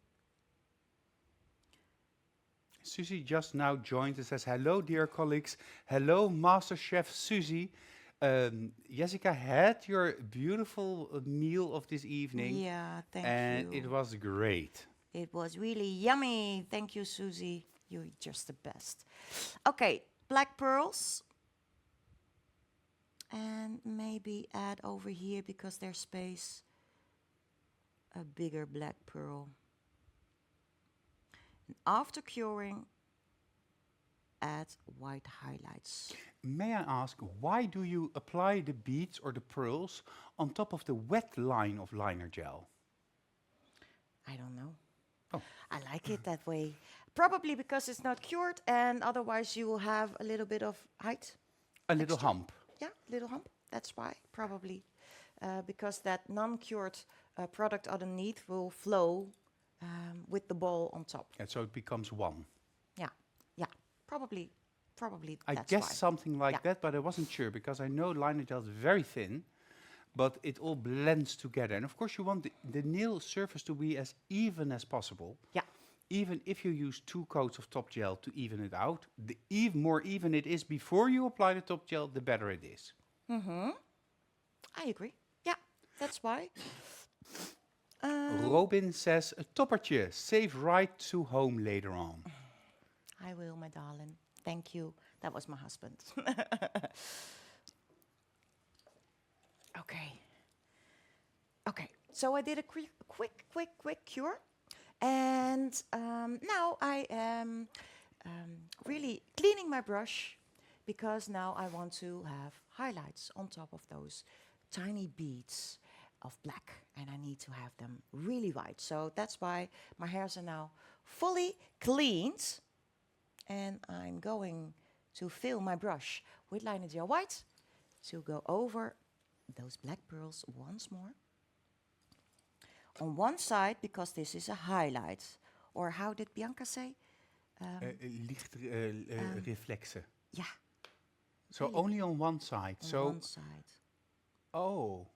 Susie just now joined and says, hello, dear colleagues. Hello, Master Chef Susie. Jessica had your beautiful meal of this evening. Yeah, thank you. And it was great. It was really yummy. Thank you, Susie. You're just the best. Okay, black pearls. And maybe add over here, because there's space, a bigger black pearl. And after curing, add white highlights. May I ask, why do you apply the beads or the pearls on top of the wet line of liner gel? I don't know. Oh. I like it that way. Probably because it's not cured, and otherwise you will have a little bit of height. A little hump. Yeah, little hump. That's why, probably. Because that non-cured product underneath will flow with the ball on top. And so it becomes one. Yeah, probably I that's guess why. something like that, but I wasn't sure, because I know liner gel is very thin, but it all blends together. And of course you want the nail surface to be as even as possible. Yeah. Even if you use 2 coats of top gel to even it out, the more even it is before you apply the top gel, the better it is. Mm-hmm. I agree. Yeah, that's why. Robin says, a toppertje, save right to home later on. I will, my darling. Thank you. That was my husband. Okay. Okay, so I did a quick cure. And now I am really cleaning my brush, because now I want to have highlights on top of those tiny beads of black, and I need to have them really white. So that's why my hairs are now fully cleaned, and I'm going to fill my brush with liner gel white to go over those black pearls once more. On one side, because this is a highlight. Or how did Bianca say? Reflexen. Yeah. So really only on one side. on So, one side. oh.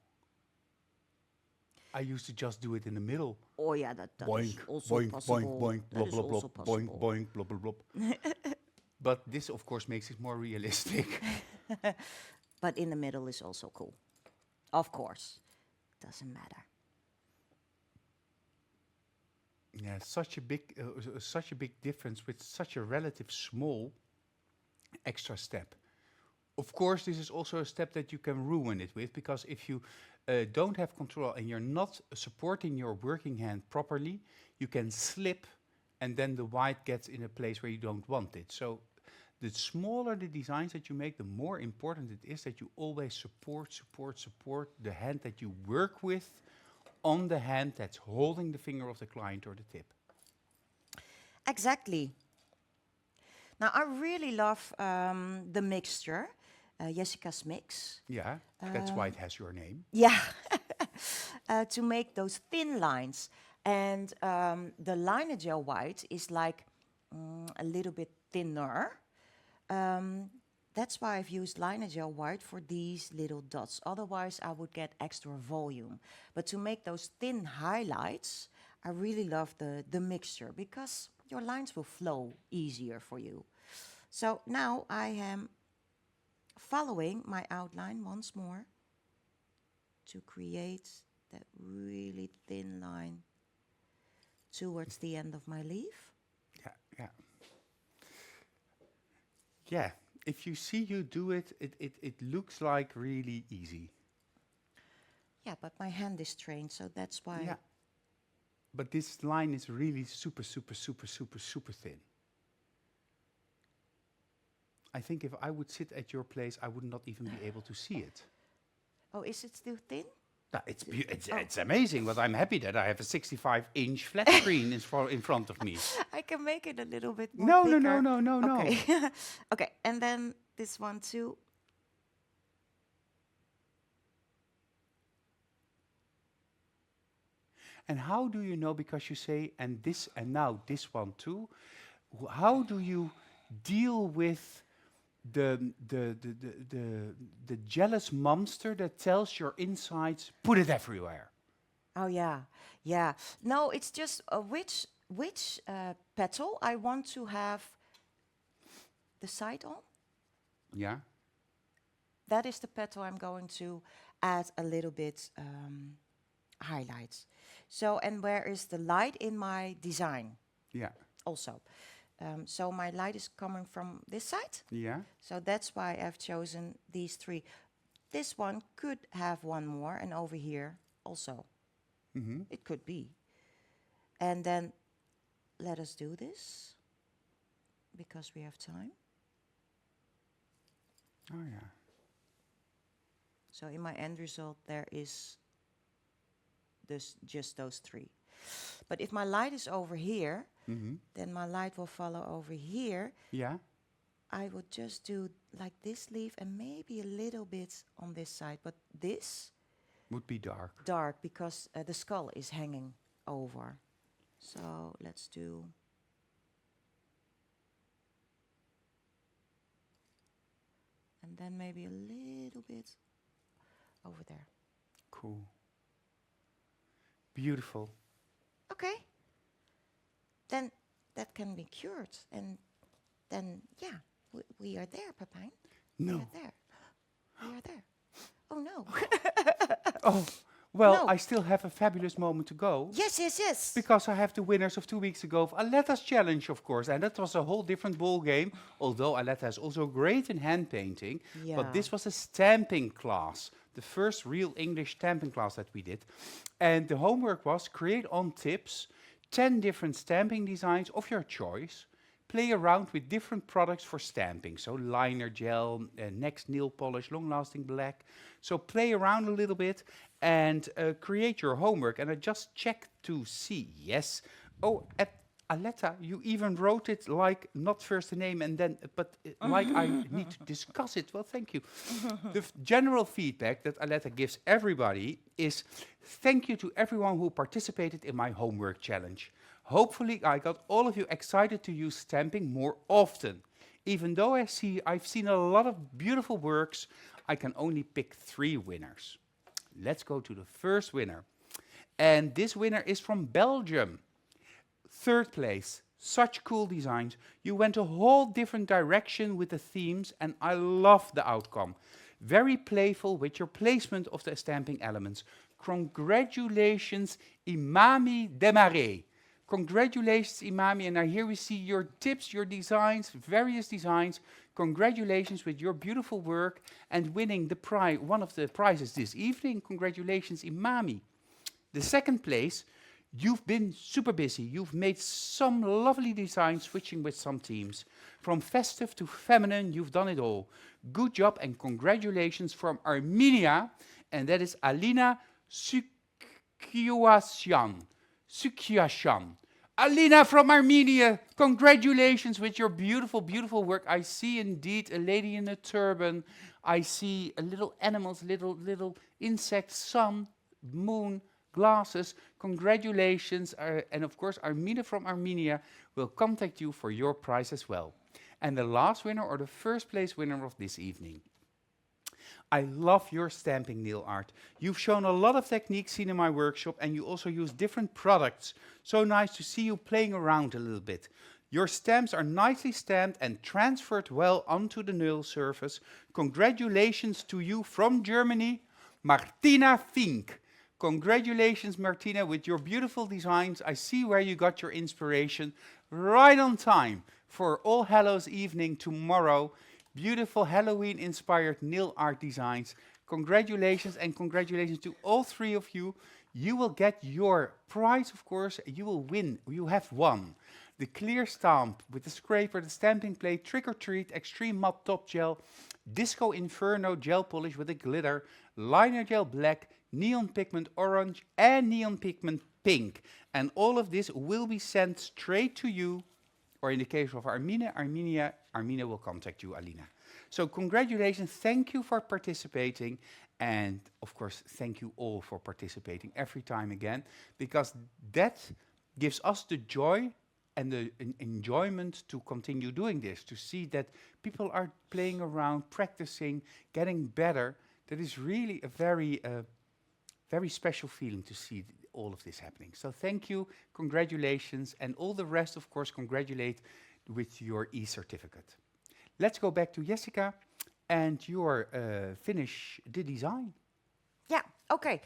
I used to just do it in the middle. Oh yeah, that is Boink, also boink, possible. boink, boink, That blop, is blop, also blop, boink, possible. boink, blop, blop, blop. But this, of course, makes it more realistic. But in the middle is also cool. Of course. Doesn't matter. Yeah, such a big difference with such a relative small extra step. Of course, this is also a step that you can ruin it with, because if you don't have control and you're not supporting your working hand properly, you can slip, and then the white gets in a place where you don't want it. So the smaller the designs that you make, the more important it is that you always support the hand that you work with on the hand that's holding the finger of the client or the tip. Exactly. Now, I really love the mixture, Jessica's mix. Yeah, that's why it has your name. Yeah, to make those thin lines. And the liner gel white is like a little bit thinner. That's why I've used liner gel white for these little dots. Otherwise, I would get extra volume. But to make those thin highlights, I really love the mixture, because, your lines will flow easier for you. So now I am following my outline once more to create that really thin line towards the end of my leaf. Yeah, yeah. Yeah, if you see you do it, it looks like really easy. Yeah, but my hand is trained, so that's why. Yeah. But this line is really super, super, super, super, super thin. I think if I would sit at your place, I would not even be able to see it. Oh, is it still thin? It's amazing, but I'm happy that I have a 65-inch flat screen in front of me. I can make it a little bit more No, thicker. no. Okay. Okay, and then this one too. And how do you know, because you say, and this, and now this one too, how do you deal with the jealous monster that tells your insides, put it everywhere? Oh yeah, yeah. No, it's just which petal I want to have the side on. Yeah. That is the petal I'm going to add a little bit highlights. So, and where is the light in my design? Yeah. Also, so my light is coming from this side. Yeah. So that's why I've chosen these three. This one could have one more, and over here also. Mm-hmm. It could be. And then let us do this because we have time. Oh yeah. So in my end result, there is just those three. But if my light is over here, then my light will follow over here. Yeah. I would just do like this leaf and maybe a little bit on this side. But this Would be dark. dark because the skull is hanging over. So let's do. And then maybe a little bit over there. Cool. Beautiful. Okay. Then that can be cured. And then, yeah, we are there, Pepijn. No. We are there. We are there. Oh, no. Oh, well, No. I still have a fabulous moment to go. Yes. Because I have the winners of 2 weeks ago of Aletta's challenge, of course, and that was a whole different ball game. Although Aletta is also great in hand painting, Yeah. but this was a stamping class, the first real English stamping class that we did. And the homework was create on tips 10 different stamping designs of your choice. Play around with different products for stamping, so liner gel, next nail polish, long-lasting black. So play around a little bit and create your homework. And I just checked to see, yes. Oh, at Aletta, you even wrote it like not first the name and then, but like I need to discuss it. Well, thank you. The general feedback that Aletta gives everybody is thank you to everyone who participated in my homework challenge. Hopefully, I got all of you excited to use stamping more often. Even though I've seen a lot of beautiful works, I can only pick 3 winners. Let's go to the first winner. And this winner is from Belgium. 3rd place. Such cool designs. You went a whole different direction with the themes, and I love the outcome. Very playful with your placement of the stamping elements. Congratulations, Imami Demaré. Congratulations, Imami, and now here we see your tips, your designs, various designs. Congratulations with your beautiful work and winning the prize, one of the prizes this evening. Congratulations, Imami. The 2nd place, you've been super busy. You've made some lovely designs, switching with some themes. From festive to feminine, you've done it all. Good job and congratulations from Armenia, and that is Alina Sukyasyan. Alina from Armenia, congratulations with your beautiful, beautiful work. I see indeed a lady in a turban. I see little animals, little insects, sun, moon, glasses. Congratulations. And of course, Armina from Armenia will contact you for your prize as well. And the last winner, or the 1st place winner of this evening. I love your stamping nail art. You've shown a lot of techniques seen in my workshop, and you also use different products. So nice to see you playing around a little bit. Your stamps are nicely stamped and transferred well onto the nail surface. Congratulations to you from Germany, Martina Fink. Congratulations, Martina, with your beautiful designs. I see where you got your inspiration. Right on time for All Hallows evening tomorrow. Beautiful Halloween-inspired nail art designs. Congratulations, and congratulations to all three of you. You will get your prize, of course. You will win. You have won the clear stamp with the scraper, the stamping plate, Trick or Treat, Extreme Matte Top Gel, Disco Inferno Gel Polish with a glitter, Liner Gel Black, Neon Pigment Orange, and Neon Pigment Pink. And all of this will be sent straight to you, or in the case of Armenia will contact you, Alina. So congratulations, thank you for participating, and of course, thank you all for participating every time again, because that gives us the joy and the enjoyment to continue doing this, to see that people are playing around, practicing, getting better. That is really a very special feeling to see all of this happening. So thank you, congratulations, and all the rest, of course, congratulate with your e-certificate. Let's go back to Jessica and your finish the design. Yeah, okay.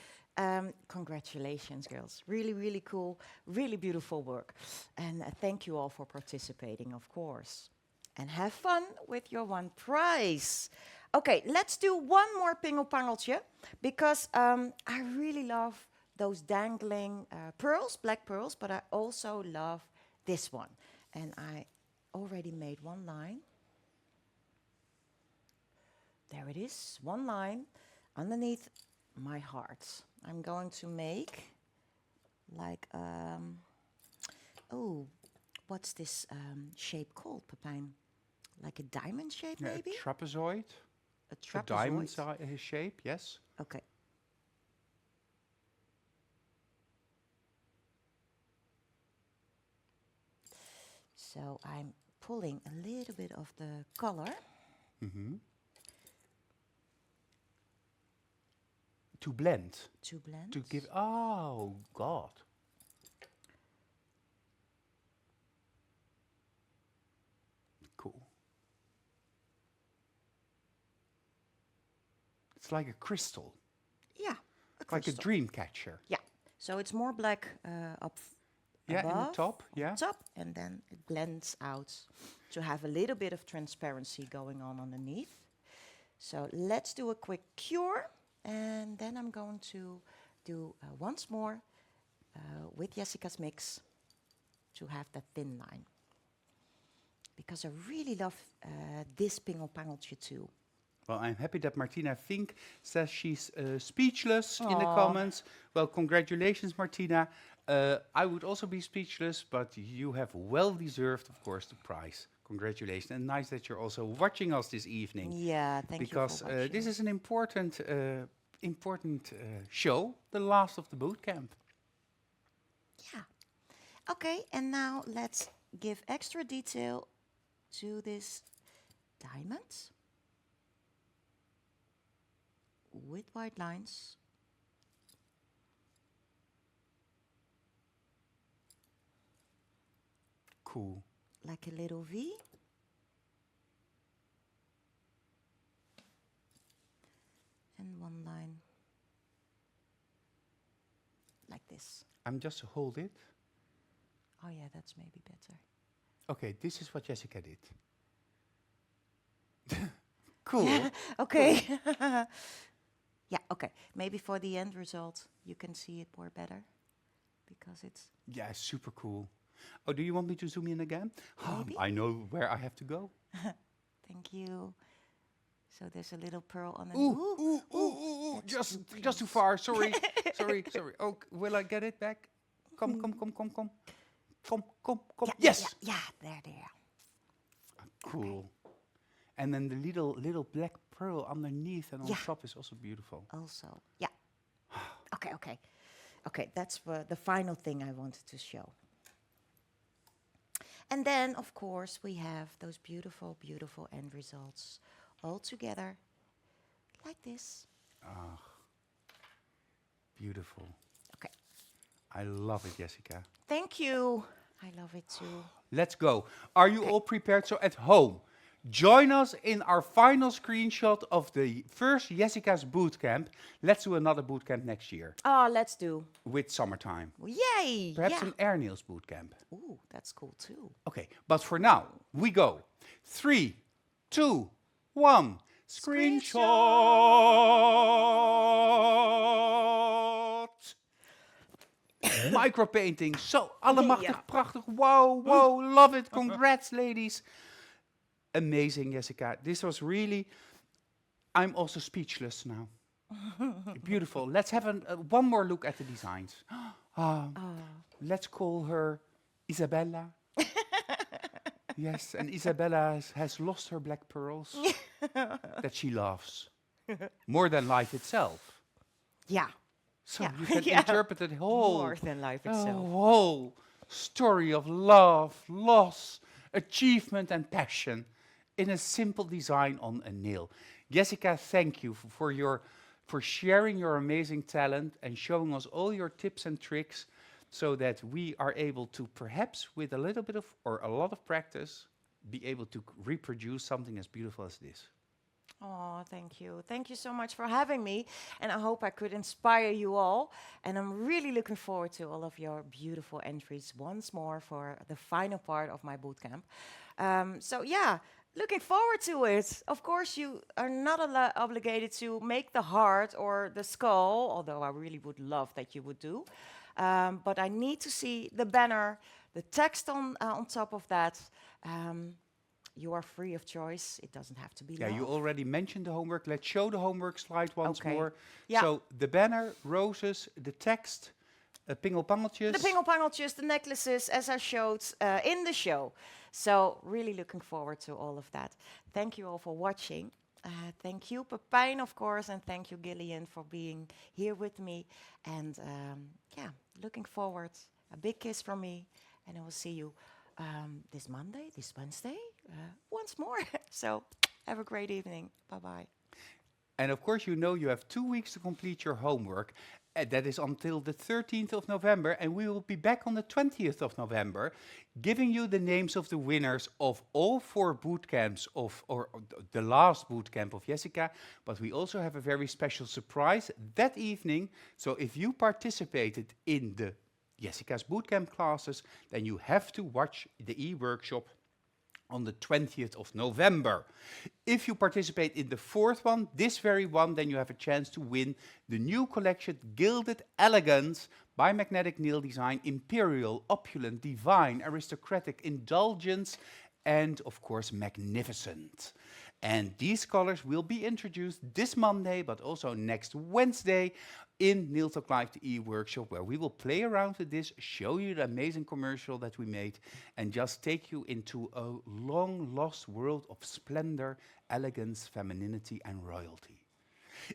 Congratulations, girls. Really, really cool, really beautiful work. And thank you all for participating, of course. And have fun with your one prize. Okay, let's do one more pingelpangeltje, because I really love those dangling pearls, black pearls, but I also love this one. And I already made one line. There it is, one line underneath my heart. I'm going to make like, oh, what's this shape called, Pepijn? Like a diamond shape, maybe? A trapezoid. A trapezoid? A diamond shape, yes. Okay. So I'm pulling a little bit of the color. Mm-hmm. To blend. To blend. To give, oh God. Cool. It's like a crystal. Yeah, Like a dream catcher. Yeah, so it's more black up Yeah, above, in the top, yeah. top, and then it blends out to have a little bit of transparency going on underneath. So let's do a quick cure, and then I'm going to do once more with Jessica's mix to have that thin line. Because I really love this pingelpangeltje too. Well, I'm happy that Martina Fink says she's speechless in the comments. Well, congratulations, Martina. I would also be speechless, but you have well deserved, of course, the prize. Congratulations. And nice that you're also watching us this evening. Yeah, thank you for watching. Because this is an important show, the last of the boot camp. Yeah. Okay, and now let's give extra detail to this diamond with white lines. Cool. Like a little V. And one line like this. I'm just to hold it. Oh yeah, that's maybe better. Okay, this is what Jessica did. Cool. Okay. Yeah, okay. Maybe for the end result, you can see it more better because it's... Yeah, super cool. Oh, do you want me to zoom in again? Maybe. I know where I have to go. Thank you. So there's a little pearl on the... Ooh. Just too far. Sorry. sorry. Oh, will I get it back? Come. Yeah, Yes. Yeah, there. Cool. Okay. And then the little black pearl underneath and on top is also beautiful. Also, yeah. Okay, that's the final thing I wanted to show. And then, of course, we have those beautiful, beautiful end results all together, like this. Ah, beautiful. Okay. I love it, Jessica. Thank you. I love it too. Let's go. Are you all prepared? So at home, join us in our final screenshot of the first Jessica's bootcamp. Let's do another bootcamp next year Oh, let's do. with summertime. Yay! Perhaps yeah. an air nails bootcamp. Ooh, that's cool too. Okay, but for now, we go. 3, 2, 1. Screenshot! Micro painting. So allemachtig prachtig. Wow, wow, love it. Congrats, ladies. Amazing, Jessica. This was really... I'm also speechless now. Beautiful. Let's have one more look at the designs. Let's call her Isabella. Yes, and Isabella has lost her black pearls that she loves more than life itself. Yeah. So Yeah. you can Yeah. interpret the whole, More than life itself. whole story of love, loss, achievement, and passion in a simple design on a nail. Jessica, thank you for sharing your amazing talent and showing us all your tips and tricks, so that we are able to, perhaps with a little bit of or a lot of practice, be able to reproduce something as beautiful as this. Oh, thank you. Thank you so much for having me. And I hope I could inspire you all. And I'm really looking forward to all of your beautiful entries once more for the final part of my bootcamp. So yeah, looking forward to it. Of course, you are not obligated to make the heart or the skull, although I really would love that you would do. But I need to see the banner, the text on top of that. You are free of choice. It doesn't have to be Yeah, love. you already mentioned the homework. Let's show the homework slide once Okay. more. Yeah. So the banner, roses, the text, pingelpangeltjes. The pingelpangeltjes, the necklaces, as I showed in the show. So really looking forward to all of that. Thank you all for watching. Thank you, Pepijn, of course, and thank you, Gillian, for being here with me. And yeah, looking forward. A big kiss from me, and I will see you this Monday, this Wednesday, once more. So have a great evening. Bye-bye. And of course, you know you have 2 weeks to complete your homework. That is until the 13th of November. And we will be back on the 20th of November, giving you the names of the winners of all 4 bootcamps or the last bootcamp of Jessica. But we also have a very special surprise that evening. So if you participated in the Jessica's bootcamp classes, then you have to watch the e-workshop on the 20th of November. If you participate in the 4th one, this very one, then you have a chance to win the new collection Gilded Elegance by Magnetic Nail Design, Imperial, Opulent, Divine, Aristocratic, Indulgence, and of course Magnificent. And these colors will be introduced this Monday, but also next Wednesday in Nail Talk Live, the e-workshop, where we will play around with this, show you the amazing commercial that we made, and just take you into a long-lost world of splendor, elegance, femininity, and royalty.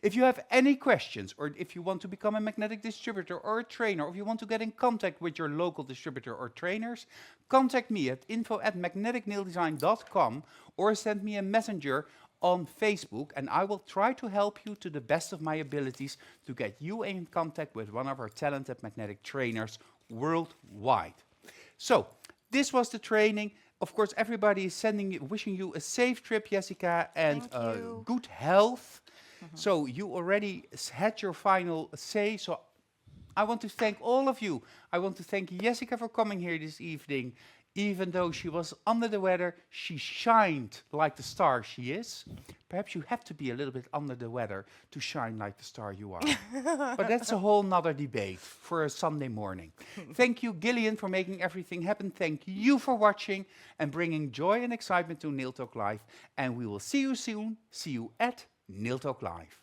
If you have any questions, or if you want to become a magnetic distributor or a trainer, or if you want to get in contact with your local distributor or trainers, contact me at info@magneticnaildesign.com or send me a messenger on Facebook, and I will try to help you to the best of my abilities to get you in contact with one of our talented magnetic trainers worldwide. So, this was the training. Of course, everybody is wishing you a safe trip, Jessica, and good health. So you already had your final say, so I want to thank all of you. I want to thank Jessica for coming here this evening. Even though she was under the weather, she shined like the star she is. Perhaps you have to be a little bit under the weather to shine like the star you are. But that's a whole nother debate for a Sunday morning. Thank you, Gillian, for making everything happen. Thank you for watching and bringing joy and excitement to Nail Talk Live. And we will see you soon. See you at Nail Talk Live.